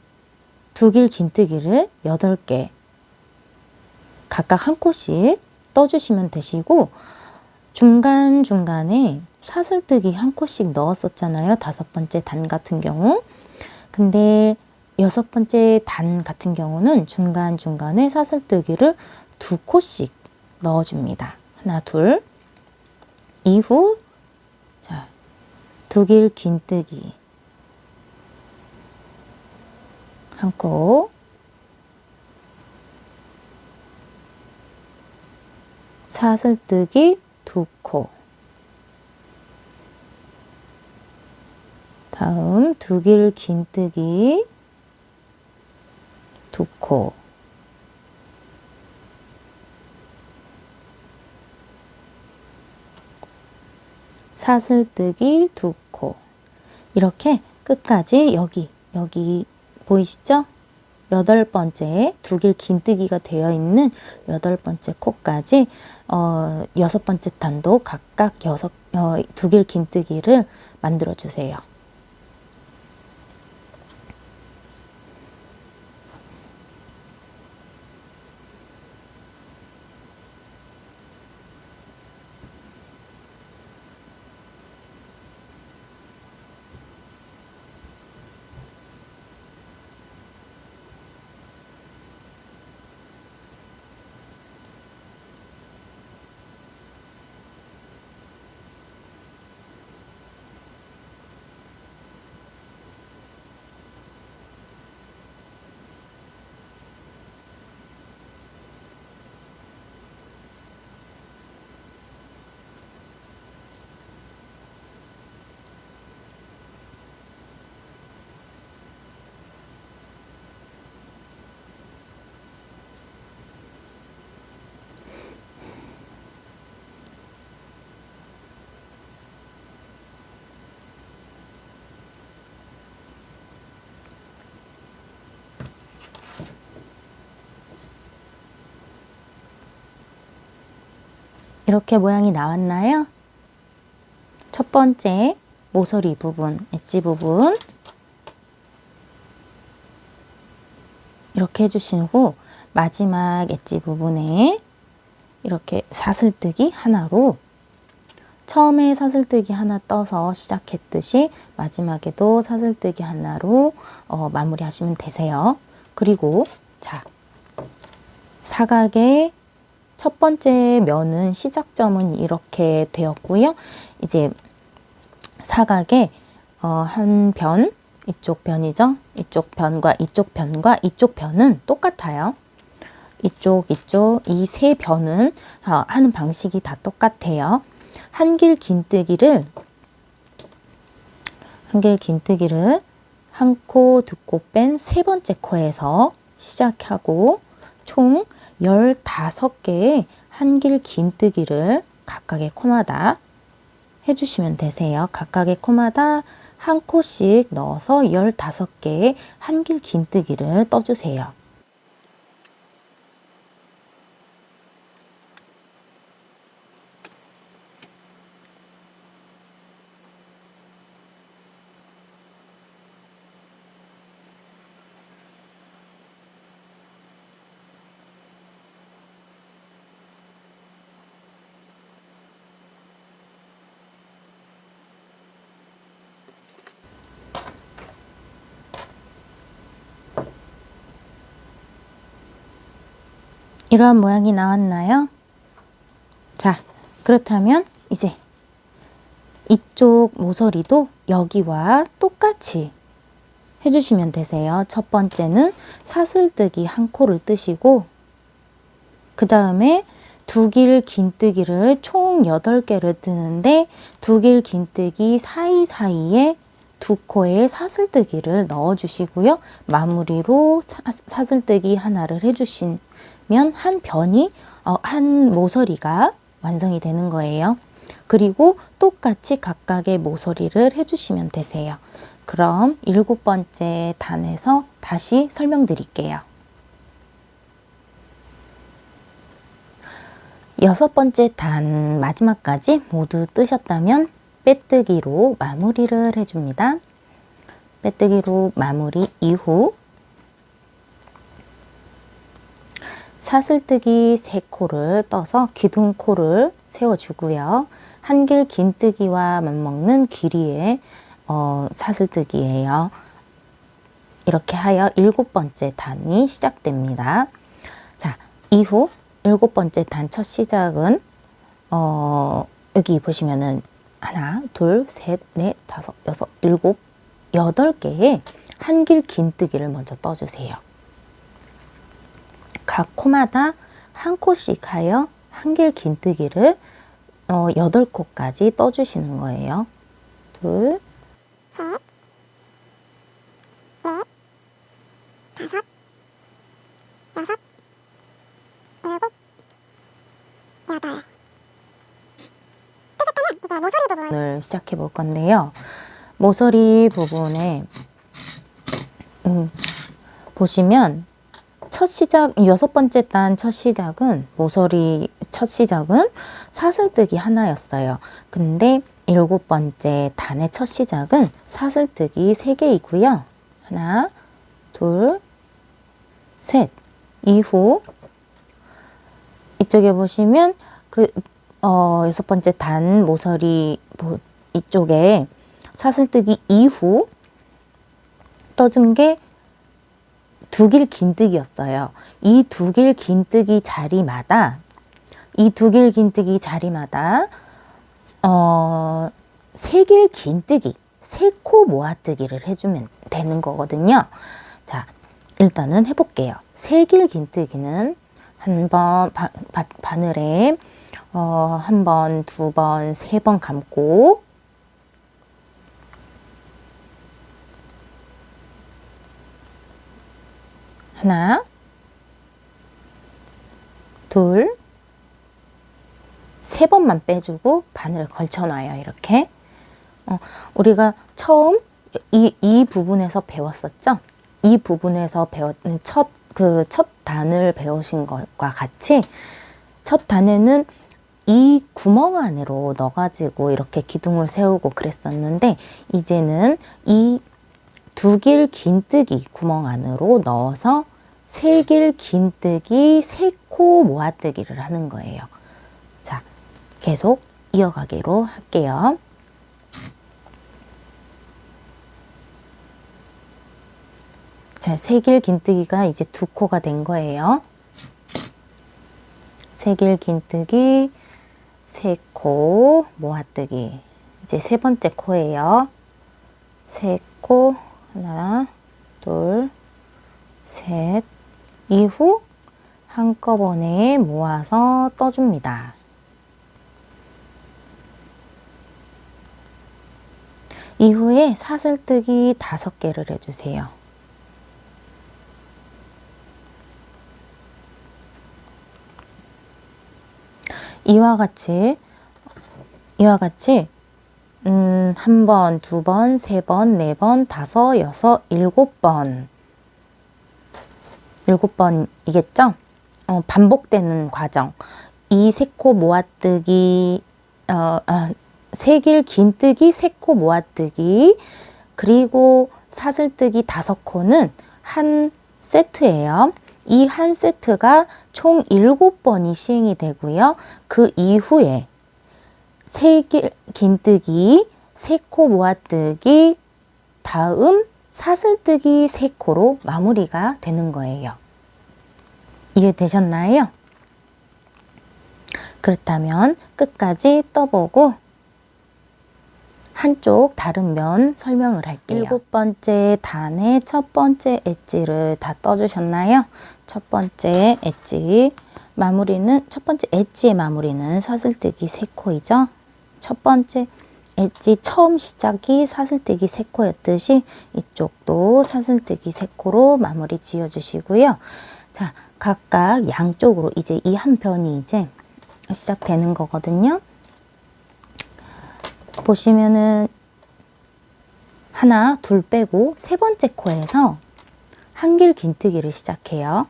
두 길 긴뜨기를 8개 각각 한 코씩 떠주시면 되시고 중간중간에 사슬뜨기 한 코씩 넣었었잖아요. 5번째 단 같은 경우. 근데 6번째 단 같은 경우는 중간중간에 사슬뜨기를 2코씩 넣어줍니다. 하나, 둘. 이후 자, 두 길 긴뜨기 한 코, 사슬뜨기 2코, 다음 두 길 긴뜨기 2코, 사슬뜨기 2코 이렇게 끝까지 여기 보이시죠? 8번째 두 길 긴뜨기가 되어 있는 8번째 코까지 6번째 단도 각각 두 길 긴뜨기를 만들어 주세요. 이렇게 모양이 나왔나요? 첫 번째 모서리 부분, 엣지 부분 이렇게 해주신 후 마지막 엣지 부분에 이렇게 사슬뜨기 하나로 처음에 사슬뜨기 하나 떠서 시작했듯이 마지막에도 사슬뜨기 하나로 마무리하시면 되세요. 그리고 자, 사각의 첫 번째 면은 시작점은 이렇게 되었고요. 이제 사각의 한 변, 이쪽 변이죠. 이쪽 변과 이쪽 변과 이쪽 변은 똑같아요. 이쪽 이 세 변은 하는 방식이 다 똑같아요. 한길 긴뜨기를 한 코, 두 코 뺀 세 번째 코에서 시작하고 총 15개의 한길 긴뜨기를 각각의 코마다 해주시면 되세요. 각각의 코마다 한 코씩 넣어서 15개의 한길 긴뜨기를 떠주세요. 이러한 모양이 나왔나요? 자, 그렇다면 이제 이쪽 모서리도 여기와 똑같이 해주시면 되세요. 첫 번째는 사슬뜨기 한 코를 뜨시고 그 다음에 두 길 긴뜨기를 총 8개를 뜨는데 두 길 긴뜨기 사이사이에 두 코에 사슬뜨기를 넣어주시고요. 마무리로 사슬뜨기 하나를 해주신 한 변이 한 모서리가 완성이 되는 거예요. 그리고 똑같이 각각의 모서리를 해주시면 되세요. 그럼 7번째 단에서 다시 설명드릴게요. 6번째 단 마지막까지 모두 뜨셨다면 빼뜨기로 마무리를 해줍니다. 빼뜨기로 마무리 이후 사슬뜨기 3코를 떠서 기둥코를 세워주고요. 한길 긴뜨기와 맞먹는 길이의 사슬뜨기예요. 이렇게 하여 7번째 단이 시작됩니다. 자, 이후 7번째 단 첫 시작은 여기 보시면은 하나, 둘, 셋, 넷, 다섯, 여섯, 일곱, 8개의 한길 긴뜨기를 먼저 떠주세요. 각 코마다 한 코씩 하여 한길 긴뜨기를 8코까지 떠주시는 거예요. 둘, 셋, 넷, 다섯, 여섯, 일곱, 여덟. 뜨셨다면 이제 모서리 부분 오늘 시작해 볼 건데요. 모서리 부분에 보시면 첫 시작, 6번째 단 첫 시작은 모서리 첫 시작은 사슬뜨기 하나였어요. 근데 7번째 단의 첫 시작은 사슬뜨기 3개이고요. 하나, 둘, 셋. 이후 이쪽에 보시면 6번째 단 모서리 이쪽에 사슬뜨기 이후 떠준 게 두 길 긴뜨기였어요. 이 두 길 긴뜨기 자리마다 세 길 긴뜨기, 3코 모아뜨기를 해주면 되는 거거든요. 자, 일단은 해볼게요. 3길 긴뜨기는 한 번 바늘에 한 번, 두 번, 3번 감고 하나, 둘, 3번만 빼주고 바늘을 걸쳐놔요. 이렇게. 우리가 처음 이 부분에서 배웠었죠? 이 부분에서 배웠 첫 단을 배우신 것과 같이 첫 단에는 이 구멍 안으로 넣어가지고 이렇게 기둥을 세우고 그랬었는데 이제는 이 두 길 긴뜨기 구멍 안으로 넣어서 세 길 긴뜨기 세 코 모아뜨기를 하는 거예요. 자, 계속 이어가기로 할게요. 자, 세 길 긴뜨기가 이제 두 코가 된 거예요. 세 길 긴뜨기 세 코 모아뜨기. 이제 세 번째 코예요. 세 코 하나, 둘, 셋. 이후 한꺼번에 모아서 떠줍니다. 이후에 사슬뜨기 5개를 해주세요. 이와 같이 한 번, 두 번, 세 번, 네 번, 다섯, 여섯, 7번. 7번이겠죠? 반복되는 과정. 이 세 코 모아뜨기, 세 길 긴뜨기, 세 코 모아뜨기, 그리고 사슬뜨기 5코는 한 세트예요. 이 한 세트가 총 7번이 시행이 되고요. 그 이후에 세 길 긴뜨기, 세 코 모아뜨기, 다음 사슬뜨기 3코로 마무리가 되는 거예요. 이해되셨나요? 그렇다면 끝까지 떠보고 한쪽 다른 면 설명을 할게요. 7번째 단의 첫 번째 엣지를 다 떠주셨나요? 첫 번째 엣지 마무리는, 첫 번째 엣지의 마무리는 사슬뜨기 3코이죠. 첫 번째 엣지 처음 시작이 사슬뜨기 3코였듯이 이쪽도 사슬뜨기 3코로 마무리 지어주시고요. 자, 각각 양쪽으로 이제 이 한 편이 이제 시작되는 거거든요. 보시면은 하나, 둘 빼고 세 번째 코에서 한 길 긴뜨기를 시작해요.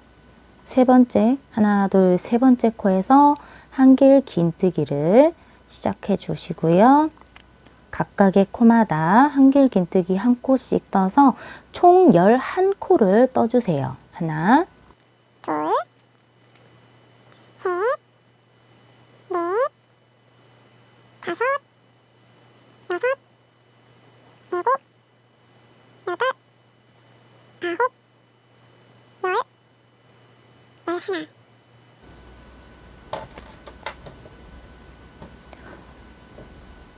세 번째, 하나, 둘, 세 번째 코에서 한 길 긴뜨기를 시작해 주시고요. 각각의 코마다 한 길 긴뜨기 한 코씩 떠서 총 11코를 떠주세요. 하나, 둘, 셋, 넷, 다섯, 여섯, 일곱, 여덟, 아홉, 열, 11.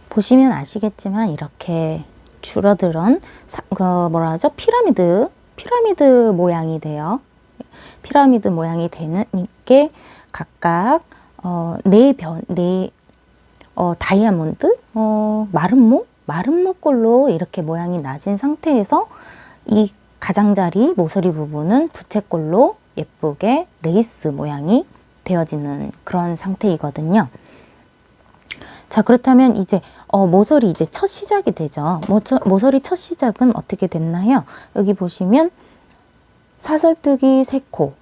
보시면 아시겠지만 이렇게 줄어들은 뭐라 하죠? 피라미드 모양이 돼요. 피라미드 모양이 되는 게 각각 다이아몬드, 마름모 꼴로 이렇게 모양이 낮은 상태에서 이 가장자리 모서리 부분은 부채꼴로 예쁘게 레이스 모양이 되어지는 그런 상태이거든요. 자, 그렇다면 이제 모서리 이제 첫 시작이 되죠. 모서리 첫 시작은 어떻게 됐나요? 여기 보시면 사슬뜨기 3코,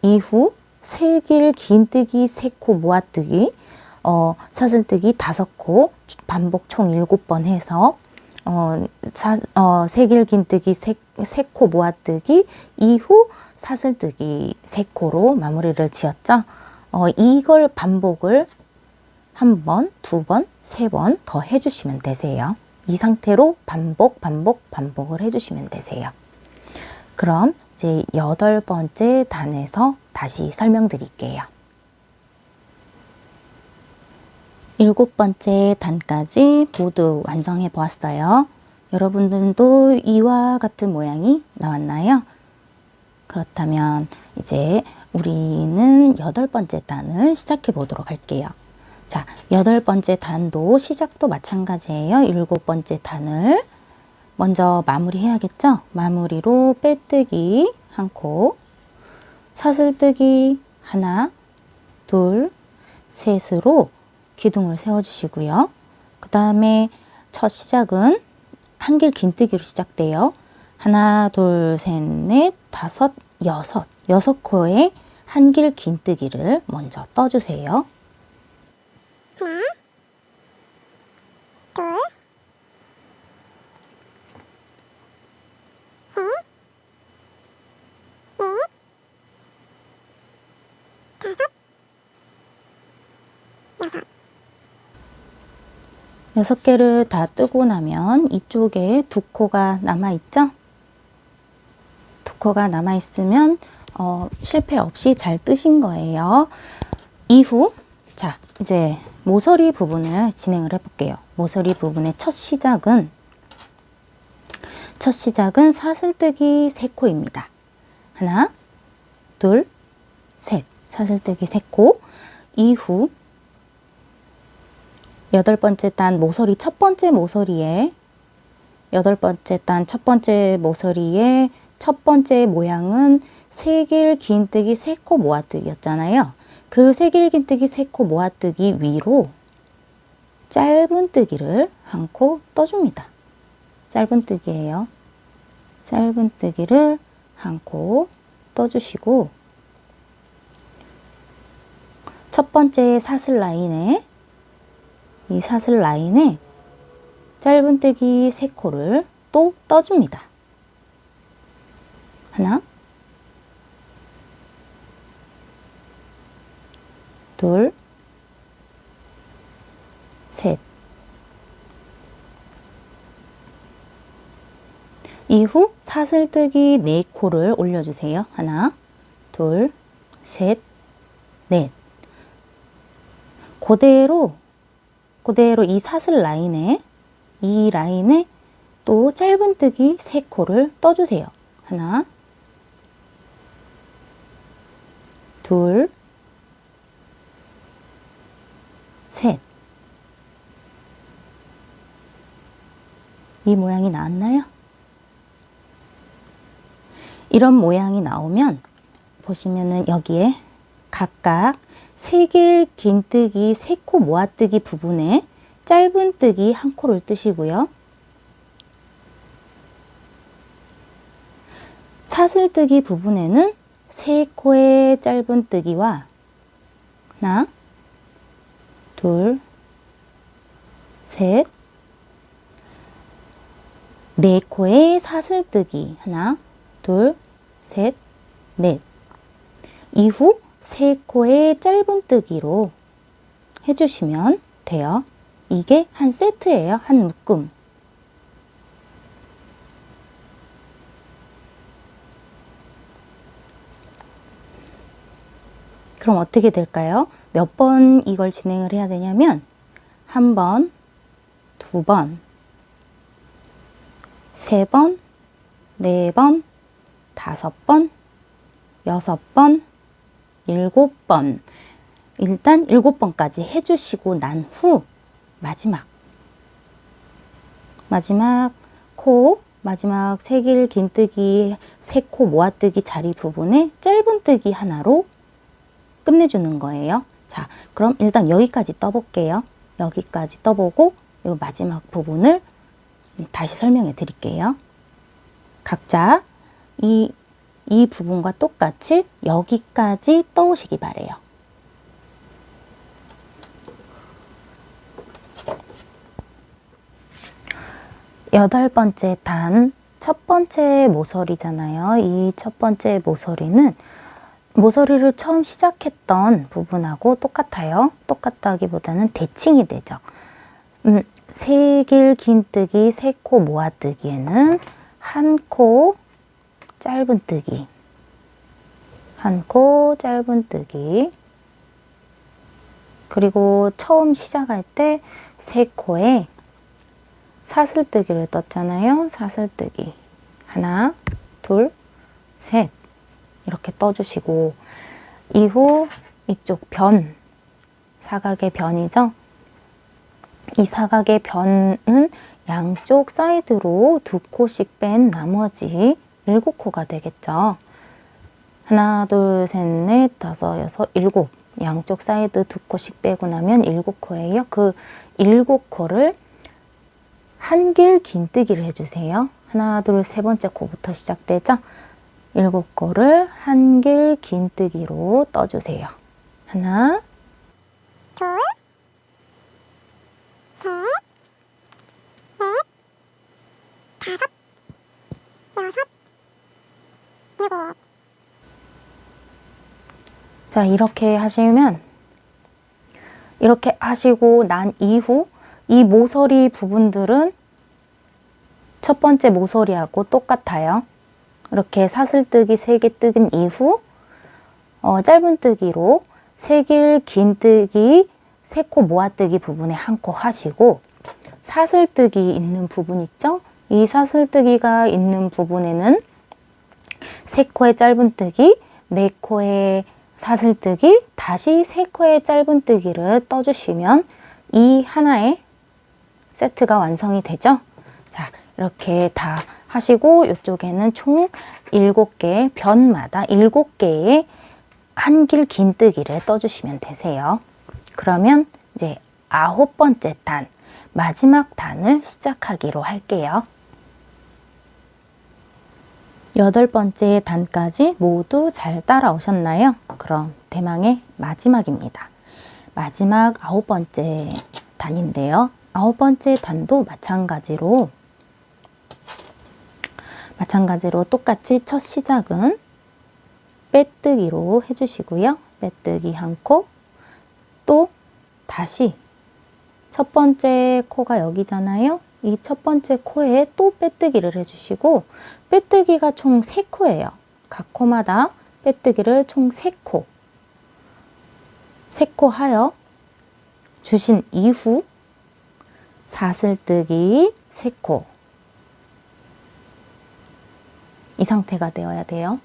이후 세 길 긴뜨기 3코 모아뜨기, 사슬뜨기 5코, 반복 총 7번 해서 세 길 긴뜨기 3코 모아뜨기, 이후 사슬뜨기 3코로 마무리를 지었죠. 이걸 반복을 한 번, 두 번, 세 번 더 해주시면 되세요. 이 상태로 반복을 해주시면 되세요. 그럼 이제 8번째 단에서 다시 설명드릴게요. 7번째 단까지 모두 완성해 보았어요. 여러분들도 이와 같은 모양이 나왔나요? 그렇다면 이제 우리는 8번째 단을 시작해 보도록 할게요. 자, 8번째 단도 시작도 마찬가지예요. 7번째 단을 먼저 마무리 해야겠죠? 마무리로 빼뜨기 한 코, 사슬뜨기 하나, 둘, 셋으로 기둥을 세워주시고요. 그 다음에 첫 시작은 한 길 긴뜨기로 시작돼요. 하나, 둘, 셋, 넷, 다섯, 여섯 코에 한 길 긴뜨기를 먼저 떠주세요. 다섯, 6개를 다 뜨고 나면 이쪽에 두 코가 남아있죠? 두 코가 남아있으면 실패 없이 잘 뜨신 거예요. 이후 자 이제 모서리 부분을 진행을 해볼게요. 모서리 부분의 첫 시작은 사슬뜨기 3코입니다. 하나, 둘, 셋. 사슬뜨기 3코. 이후 8번째 단 모서리 첫 번째 모서리에 8번째 단 첫 번째 모서리의 첫 번째 모양은 세길 긴뜨기 3코 모아뜨기였잖아요. 그 세길 긴뜨기 3코 모아뜨기 위로 짧은뜨기를 1코 떠줍니다. 짧은뜨기예요. 짧은뜨기를 1코 떠주시고 첫 번째 사슬 라인에 이 사슬 라인에 짧은뜨기 3코를 또 떠줍니다. 하나, 둘, 셋. 이후 사슬뜨기 4코를 올려주세요. 하나, 둘, 셋, 넷. 그대로 이 사슬 라인에 이 라인에 또 짧은뜨기 3코를 떠주세요. 하나, 둘, 셋. 이 모양이 나왔나요? 이런 모양이 나오면 보시면은 여기에 각각 세길 긴뜨기 3코 모아뜨기 부분에 짧은뜨기 1코를 뜨시고요. 사슬뜨기 부분에는 3코의 짧은뜨기와 하나, 둘, 셋, 4코의 사슬뜨기 하나, 둘, 셋, 넷. 이후 3코의 짧은뜨기로 해주시면 돼요. 이게 한 세트예요. 한 묶음. 그럼 어떻게 될까요? 몇 번 이걸 진행을 해야 되냐면 1번, 2번, 3번, 4번, 5번, 6번, 7번. 일단 7번까지 해주시고 난 후 마지막 코, 마지막 세길 긴뜨기 3코 모아뜨기 자리 부분에 짧은뜨기 하나로 끝내주는 거예요. 자, 그럼 일단 여기까지 떠볼게요. 여기까지 떠보고 이 마지막 부분을 다시 설명해 드릴게요. 각자 이 부분과 똑같이 여기까지 떠오시기 바래요. 여덟 번째 단 첫 번째 모서리잖아요. 이 첫 번째 모서리는 모서리를 처음 시작했던 부분하고 똑같아요. 똑같다기보다는 대칭이 되죠. 세길 긴뜨기 3코 모아뜨기에는 1코 짧은뜨기, 1코 짧은뜨기, 그리고 처음 시작할 때 3코에 사슬뜨기를 떴잖아요. 사슬뜨기 하나, 둘, 셋 이렇게 떠주시고 이후 이쪽 변, 사각의 변이죠. 이 사각의 변은 양쪽 사이드로 2코씩 뺀 나머지 7코가 되겠죠. 하나, 둘, 셋, 넷, 다섯, 여섯, 7. 양쪽 사이드 2코씩 빼고 나면 7코예요. 그 7코를 한길 긴뜨기를 해주세요. 하나, 둘, 세 번째 코부터 시작되죠. 7코를 한길 긴뜨기로 떠주세요. 하나, 둘, 셋, 넷, 다섯, 여섯, 7. 자, 이렇게 하시면, 이렇게 하시고 난 이후 이 모서리 부분들은 첫 번째 모서리하고 똑같아요. 이렇게 사슬뜨기 3개 뜨긴 이후 짧은뜨기로 세길 긴뜨기 3코 모아뜨기 부분에 한 코 하시고, 사슬뜨기 있는 부분 있죠? 이 사슬뜨기가 있는 부분에는 3코의 짧은뜨기, 4코의 사슬뜨기, 다시 3코의 짧은뜨기를 떠주시면 이 하나의 세트가 완성이 되죠. 자, 이렇게 다 하시고 이쪽에는 총 7개, 변마다 7개의 한길 긴뜨기를 떠주시면 되세요. 그러면 이제 9번째 단, 마지막 단을 시작하기로 할게요. 8번째 단까지 모두 잘 따라오셨나요? 그럼 대망의 마지막입니다. 마지막 9번째 단인데요. 9번째 단도 마찬가지로 똑같이 첫 시작은 빼뜨기로 해주시고요. 빼뜨기 한 코, 또 다시 첫 번째 코가 여기잖아요. 이 첫 번째 코에 또 빼뜨기를 해주시고, 빼뜨기가 총 3코예요. 각 코마다 빼뜨기를 총 3코, 3코 하여 주신 이후 사슬뜨기 3코, 이 상태가 되어야 돼요.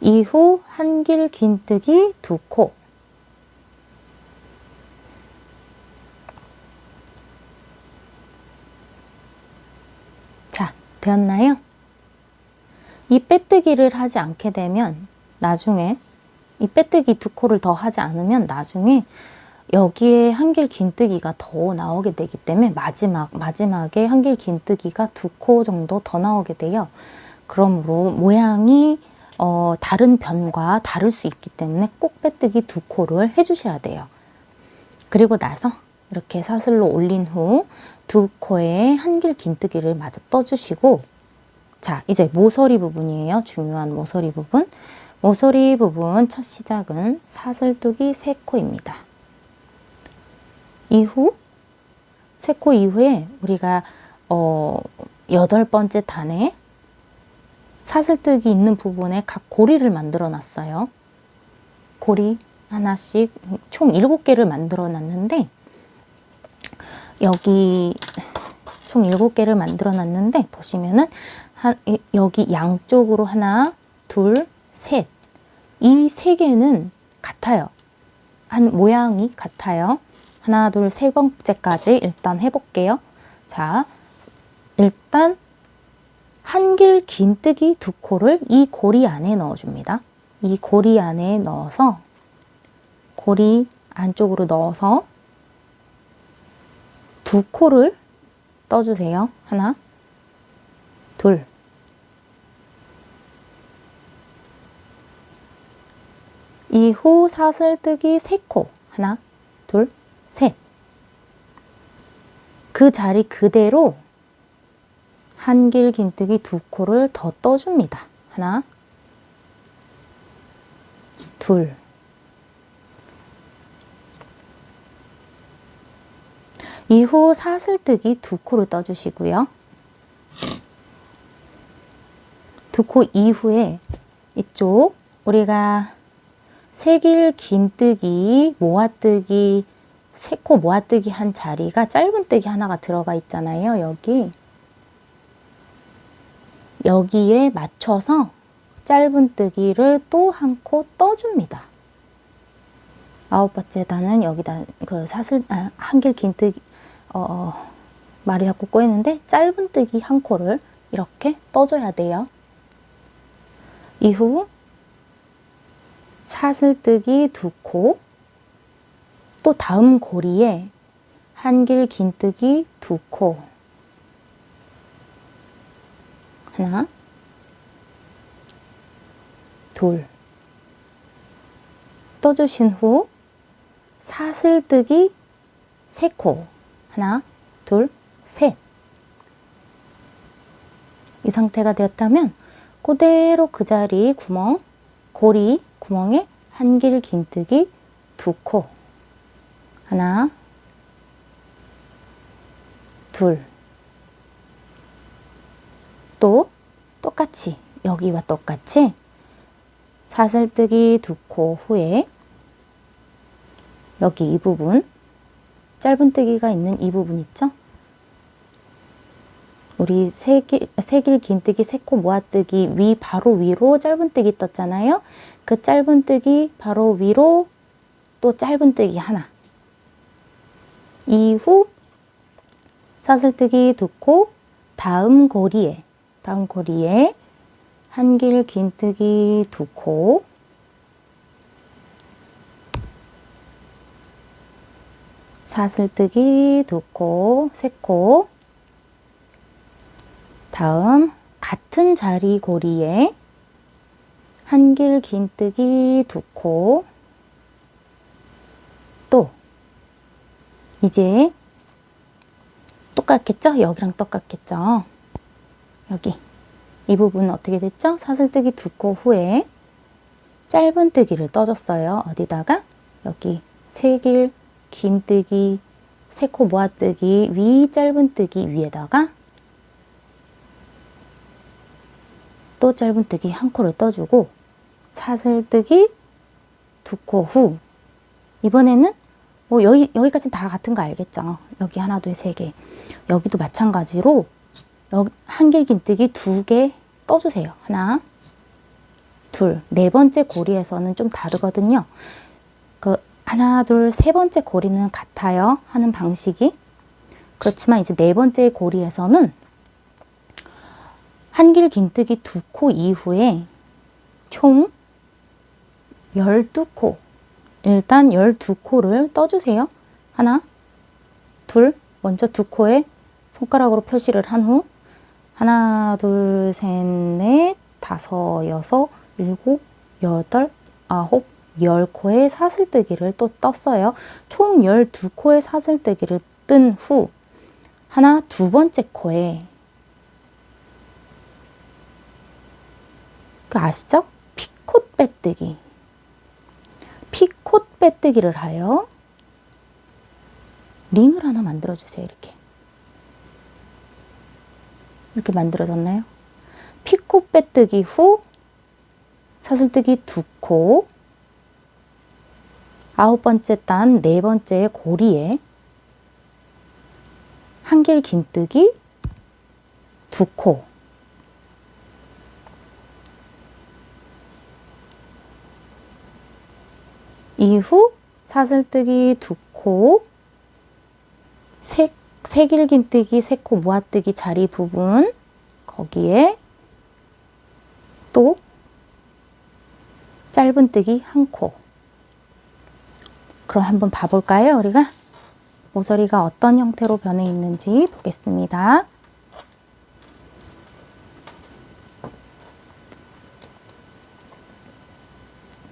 이후 한길 긴뜨기 2코, 자, 되었나요? 이 빼뜨기를 하지 않게 되면 나중에, 이 빼뜨기 2코를 더 하지 않으면 나중에 여기에 한길 긴뜨기가 더 나오게 되기 때문에 마지막에 한길 긴뜨기가 2코 정도 더 나오게 돼요. 그러므로 모양이 다른 변과 다를 수 있기 때문에 꼭 빼뜨기 2코를 해주셔야 돼요. 그리고 나서 이렇게 사슬로 올린 후 2코에 한길 긴뜨기를 마저 떠주시고, 자, 이제 모서리 부분이에요. 중요한 모서리 부분. 모서리 부분 첫 시작은 사슬뜨기 3코입니다. 이후 3코 이후에 우리가 8번째 단에 사슬뜨기 있는 부분에 각 고리를 만들어 놨어요. 고리 하나씩 총 7개를 만들어 놨는데, 여기 총 7개를 만들어 놨는데 보시면은 여기 양쪽으로 하나, 둘, 셋, 이 3개는 같아요. 한 모양이 같아요. 하나, 둘, 3번째까지 일단 해볼게요. 자, 일단 한길 긴뜨기 2코를 이 고리 안에 넣어줍니다. 이 고리 안에 넣어서, 고리 안쪽으로 넣어서 2코를 떠주세요. 하나, 둘, 이후 사슬뜨기 3코, 하나, 둘, 셋. 그 자리 그대로 한길 긴뜨기 2코를 더 떠줍니다. 하나, 둘, 이후 사슬뜨기 2코를 떠주시고요. 2코 이후에 이쪽 우리가 세길 긴뜨기, 모아뜨기, 3코 모아뜨기 한 자리가 짧은뜨기 하나가 들어가 있잖아요. 여기에 맞춰서 짧은뜨기를 또 한 코 떠줍니다. 9번째 단은 여기다 그 한길 긴뜨기, 말이 자꾸 꼬이는데 짧은뜨기 한 코를 이렇게 떠줘야 돼요. 이후 사슬뜨기 2코, 또 다음 고리에 한길 긴뜨기 2코, 하나, 둘, 떠주신 후 사슬뜨기 3코, 하나, 둘, 셋. 이 상태가 되었다면 그대로 그 자리 구멍, 고리 구멍에 한길 긴뜨기 2코, 하나, 둘, 또 똑같이 여기와 똑같이 사슬뜨기 2코 후에 여기 이 부분, 짧은뜨기가 있는 이 부분 있죠? 우리 세길 긴뜨기 3코 모아뜨기 위 바로 위로 짧은뜨기 떴잖아요. 그 짧은뜨기 바로 위로 또 짧은뜨기 하나. 이후 사슬뜨기 2코 다음 고리에 한길 긴뜨기 2코, 사슬뜨기 2코, 3코, 다음 같은 자리 고리에 한길 긴뜨기 2코, 또 이제 똑같겠죠? 여기랑 똑같겠죠? 여기 이 부분은 어떻게 됐죠? 사슬뜨기 2코 후에 짧은뜨기를 떠줬어요. 어디다가? 여기 세길 긴뜨기 3코 모아뜨기 위 짧은뜨기 위에다가 또 짧은뜨기 1코를 떠주고 사슬뜨기 2코 후, 이번에는 뭐 여기까지는 다 같은 거 알겠죠? 여기 하나, 둘, 세 개. 여기도 마찬가지로 여기 한길 긴뜨기 2개 떠주세요. 하나, 둘. 네 번째 고리에서는 좀 다르거든요. 그 하나, 둘, 세 번째 고리는 같아요. 하는 방식이. 그렇지만 이제 네 번째 고리에서는 한길 긴뜨기 2코 이후에 총 12코, 일단 12코를 떠주세요. 하나, 둘, 먼저 2코에 손가락으로 표시를 한 후 하나, 둘, 셋, 넷, 다섯, 여섯, 일곱, 여덟, 아홉, 10코의 사슬뜨기를 또 떴어요. 총 12코의 사슬뜨기를 뜬 후 하나, 두 번째 코에 그 아시죠? 피콧 빼뜨기. 피콧 빼뜨기를 하여 링을 하나 만들어 주세요. 이렇게 만들어졌나요? 피콧 빼뜨기 후 사슬뜨기 2코, 9번째 단 4번째 고리에 한길 긴뜨기 2코, 이후 사슬뜨기 2코, 세길 긴뜨기 3코 모아뜨기 자리 부분, 거기에 또 짧은뜨기 1코. 그럼 한번 봐볼까요? 우리가 모서리가 어떤 형태로 변해 있는지 보겠습니다.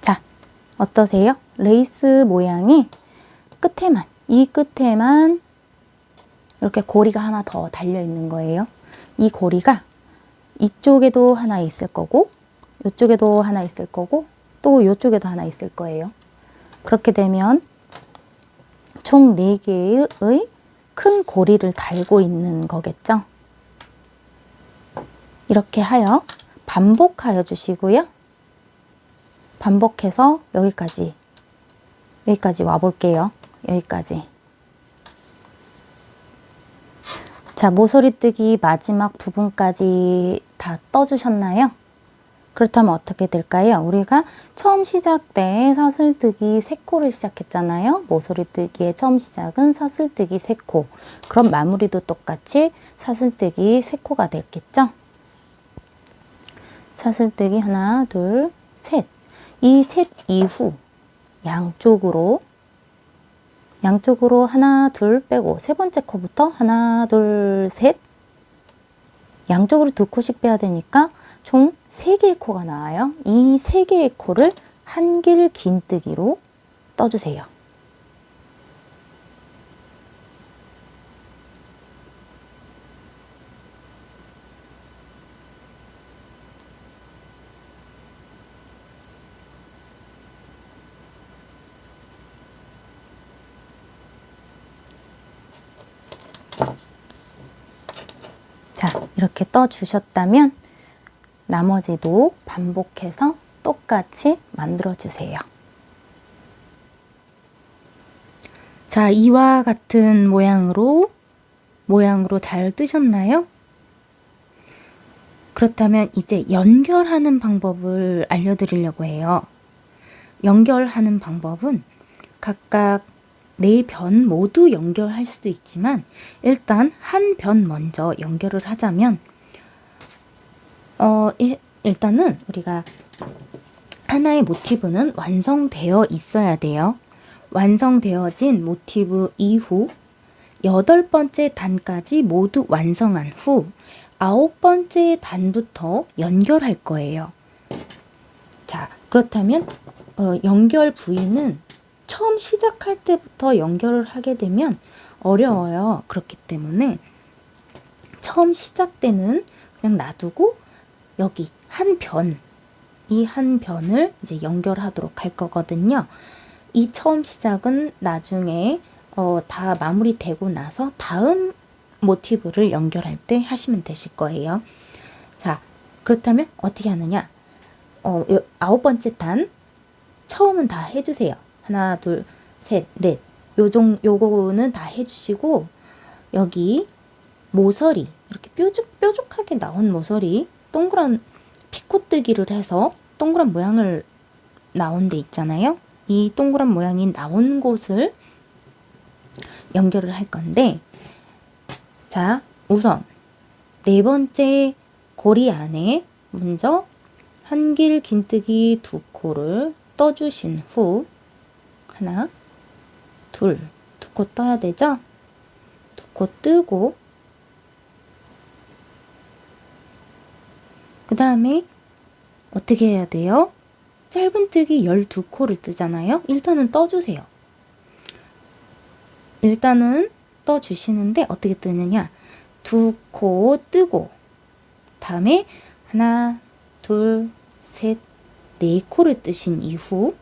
자, 어떠세요? 레이스 모양이 끝에만, 이 끝에만 이렇게 고리가 하나 더 달려 있는 거예요. 이 고리가 이쪽에도 하나 있을 거고, 이쪽에도 하나 있을 거고, 또 이쪽에도 하나 있을 거예요. 그렇게 되면 총 4개의 큰 고리를 달고 있는 거겠죠. 이렇게 하여 반복하여 주시고요. 반복해서 여기까지 와 볼게요. 여기까지. 자, 모서리뜨기 마지막 부분까지 다 떠주셨나요? 그렇다면 어떻게 될까요? 우리가 처음 시작 때 사슬뜨기 3코를 시작했잖아요. 모서리뜨기의 처음 시작은 사슬뜨기 3코. 그럼 마무리도 똑같이 사슬뜨기 3코가 됐겠죠? 사슬뜨기 하나, 둘, 셋. 이 셋 이후 양쪽으로 하나, 둘 빼고 세 번째 코부터 하나, 둘, 셋. 양쪽으로 2코씩 빼야 되니까 총 3개의 코가 나와요. 이 3개의 코를 한길 긴뜨기로 떠주세요. 이렇게 떠주셨다면 나머지도 반복해서 똑같이 만들어주세요. 자, 이와 같은 모양으로 잘 뜨셨나요? 그렇다면 이제 연결하는 방법을 알려드리려고 해요. 연결하는 방법은 각각 4변 모두 연결할 수도 있지만 일단 한 변 먼저 연결을 하자면 일단은 우리가 하나의 모티브는 완성되어 있어야 돼요. 완성되어진 모티브 이후 8번째 단까지 모두 완성한 후 9번째 단부터 연결할 거예요. 자, 그렇다면 연결 부위는 처음 시작할 때부터 연결을 하게 되면 어려워요. 그렇기 때문에 처음 시작 때는 그냥 놔두고 여기 이 한 변을 이제 연결하도록 할 거거든요. 이 처음 시작은 나중에 다 마무리되고 나서 다음 모티브를 연결할 때 하시면 되실 거예요. 자, 그렇다면 어떻게 하느냐? 9번째 단 처음은 다 해주세요. 하나, 둘, 셋, 넷. 요거는 다 해주시고 여기 모서리 이렇게 뾰족하게 나온 모서리 동그란 피코뜨기를 해서 동그란 모양을 나온 데 있잖아요. 이 동그란 모양이 나온 곳을 연결을 할 건데 자, 우선 4번째 고리 안에 먼저 한길 긴뜨기 2코를 떠주신 후 하나, 둘, 2코 떠야 되죠? 2코 뜨고 그 다음에 어떻게 해야 돼요? 짧은뜨기 12코를 뜨잖아요. 일단은 떠주세요. 일단은 떠주시는데 어떻게 뜨느냐? 2코 뜨고 다음에 하나, 둘, 셋, 4코를 뜨신 이후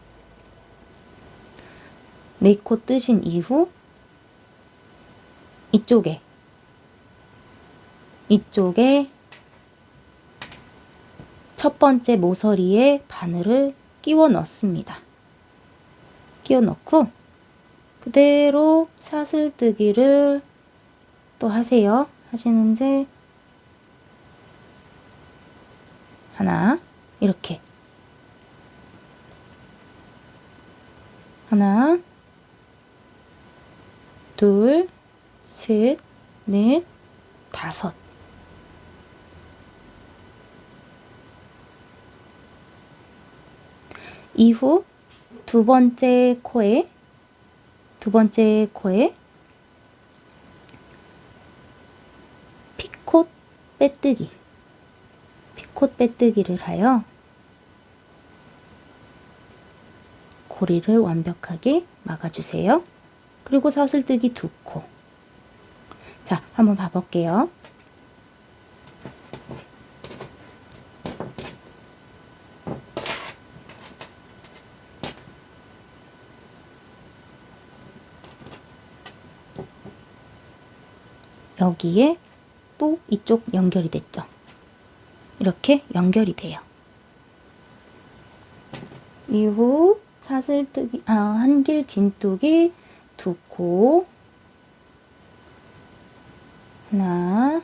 4코 뜨신 이후 이쪽에 첫 번째 모서리에 바늘을 끼워 넣습니다. 끼워 넣고 그대로 사슬뜨기를 또 하세요. 하시는데 하나 이렇게 하나 둘 셋 넷 다섯 이후 두 번째 코에 피콧 빼뜨기를 하여 고리를 완벽하게 막아주세요. 그리고 사슬뜨기 2코. 자, 한번 봐볼게요. 여기에 또 이쪽 연결이 됐죠. 이렇게 연결이 돼요. 이후 사슬뜨기, 한길 긴뜨기 2코 하나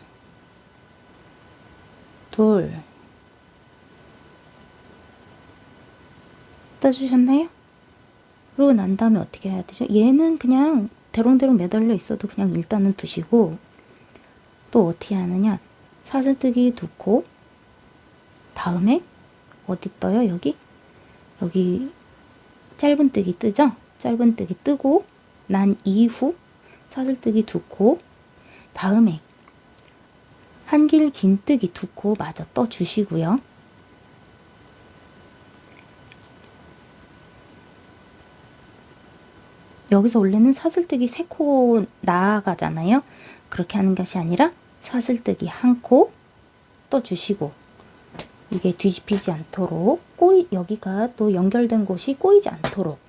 둘 떠주셨나요? 그러고 난 다음에 어떻게 해야 되죠? 얘는 그냥 대롱대롱 매달려 있어도 그냥 일단은 두시고 또 어떻게 하느냐? 사슬뜨기 2코 다음에 어디 떠요? 여기 짧은뜨기 뜨죠? 짧은뜨기 뜨고 난 이후 사슬뜨기 2코 다음에 한길 긴뜨기 2코 마저 떠주시고요. 여기서 원래는 사슬뜨기 3코 나아가잖아요. 그렇게 하는 것이 아니라 사슬뜨기 1코 떠주시고 이게 뒤집히지 않도록 여기가 또 연결된 곳이 꼬이지 않도록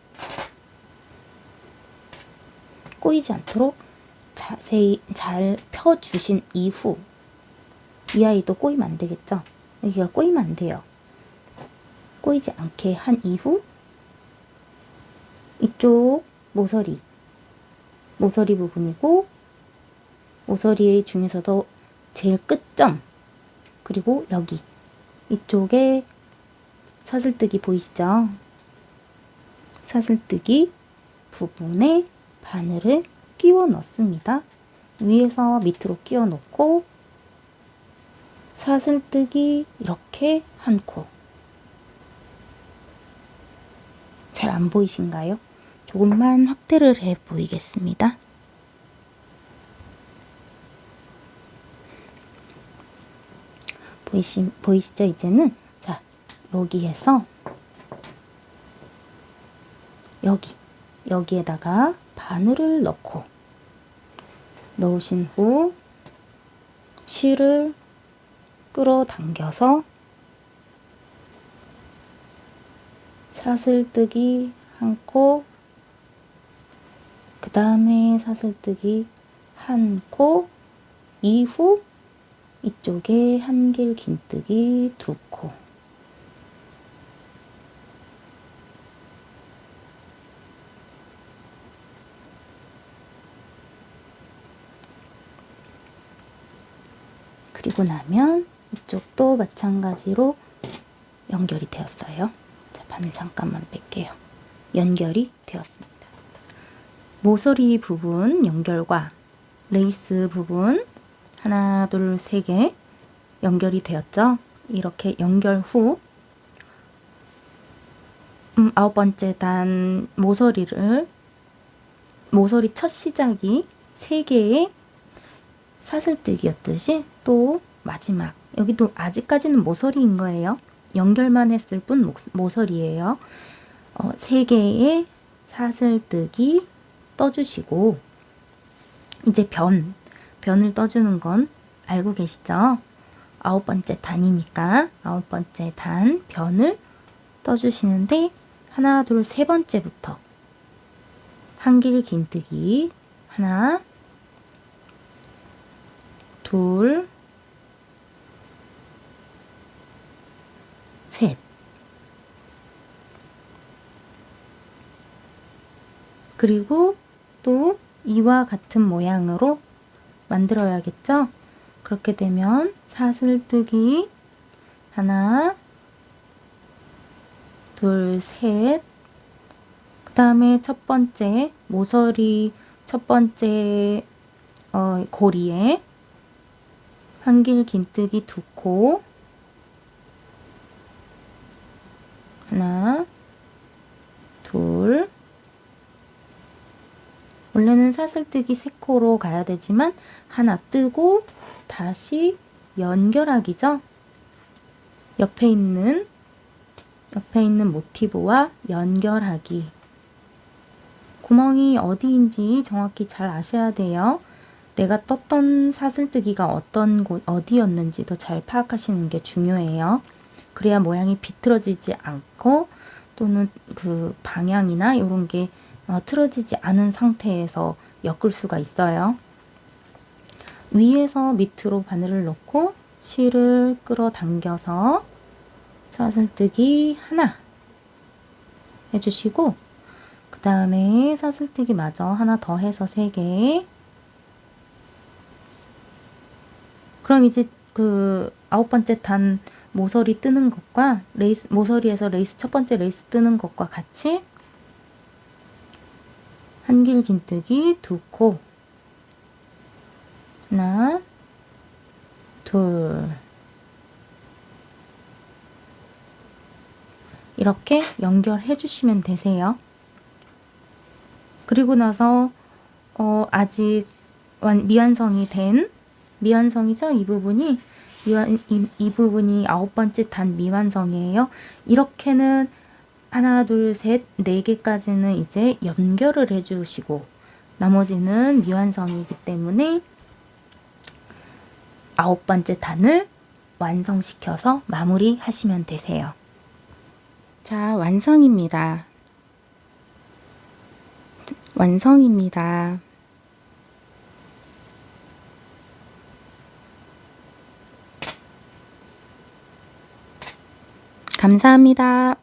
자세히 잘 펴주신 이후 이 아이도 꼬이면 안 되겠죠? 여기가 꼬이면 안 돼요. 꼬이지 않게 한 이후 이쪽 모서리 부분이고, 모서리 중에서도 제일 끝점, 그리고 여기 이쪽에 사슬뜨기 보이시죠? 사슬뜨기 부분에 바늘을 끼워 넣습니다. 위에서 밑으로 끼워 넣고 사슬뜨기 이렇게 한 코. 잘 안 보이신가요? 조금만 확대를 해 보이겠습니다. 보이시죠? 이제는 자, 여기에서 여기에다가 바늘을 넣으신 후 실을 끌어당겨서 사슬뜨기 한 코, 그 다음에 사슬뜨기 한 코, 이후 이쪽에 한길 긴뜨기 두 코. 그리고 나면 이쪽도 마찬가지로 연결이 되었어요. 자, 바늘 잠깐만 뺄게요. 연결이 되었습니다. 모서리 부분 연결과 레이스 부분 하나, 둘, 세 개 연결이 되었죠? 이렇게 연결 후 9번째 단 모서리 첫 시작이 3개의 사슬뜨기였듯이 또 마지막, 여기도 아직까지는 모서리인 거예요. 연결만 했을 뿐 모서리예요. 3개의 사슬뜨기 떠주시고, 이제 변을 떠주는 건 알고 계시죠? 9번째 단이니까 9번째 단 변을 떠주시는데, 하나, 둘, 세 번째부터 한길 긴뜨기 하나, 둘, 셋. 그리고 또 이와 같은 모양으로 만들어야겠죠? 그렇게 되면 사슬뜨기 하나, 둘, 셋. 그 다음에 첫 번째 모서리 첫 번째 고리에 한길 긴뜨기 두 코, 하나, 둘. 원래는 사슬뜨기 3코로 가야 되지만 하나 뜨고 다시 연결하기죠. 옆에 있는 모티브와 연결하기. 구멍이 어디인지 정확히 잘 아셔야 돼요. 내가 떴던 사슬뜨기가 어디였는지도 잘 파악하시는 게 중요해요. 그래야 모양이 비틀어지지 않고, 또는 그 방향이나 이런 게 틀어지지 않은 상태에서 엮을 수가 있어요. 위에서 밑으로 바늘을 넣고 실을 끌어당겨서 사슬뜨기 하나 해주시고, 그 다음에 사슬뜨기 마저 하나 더 해서 3개. 그럼 이제 그 9번째 단 모서리 뜨는 것과 모서리에서 첫 번째 레이스 뜨는 것과 같이 한길 긴뜨기 두 코, 하나, 둘, 이렇게 연결해 주시면 되세요. 그리고 나서 아직 미완성이 된, 미완성이죠? 이 부분이 이 부분이 9번째 단 미완성이에요. 이렇게는 하나, 둘, 셋, 4개까지는 이제 연결을 해주시고, 나머지는 미완성이기 때문에 9번째 단을 완성시켜서 마무리 하시면 되세요. 자, 완성입니다. 완성입니다. 감사합니다.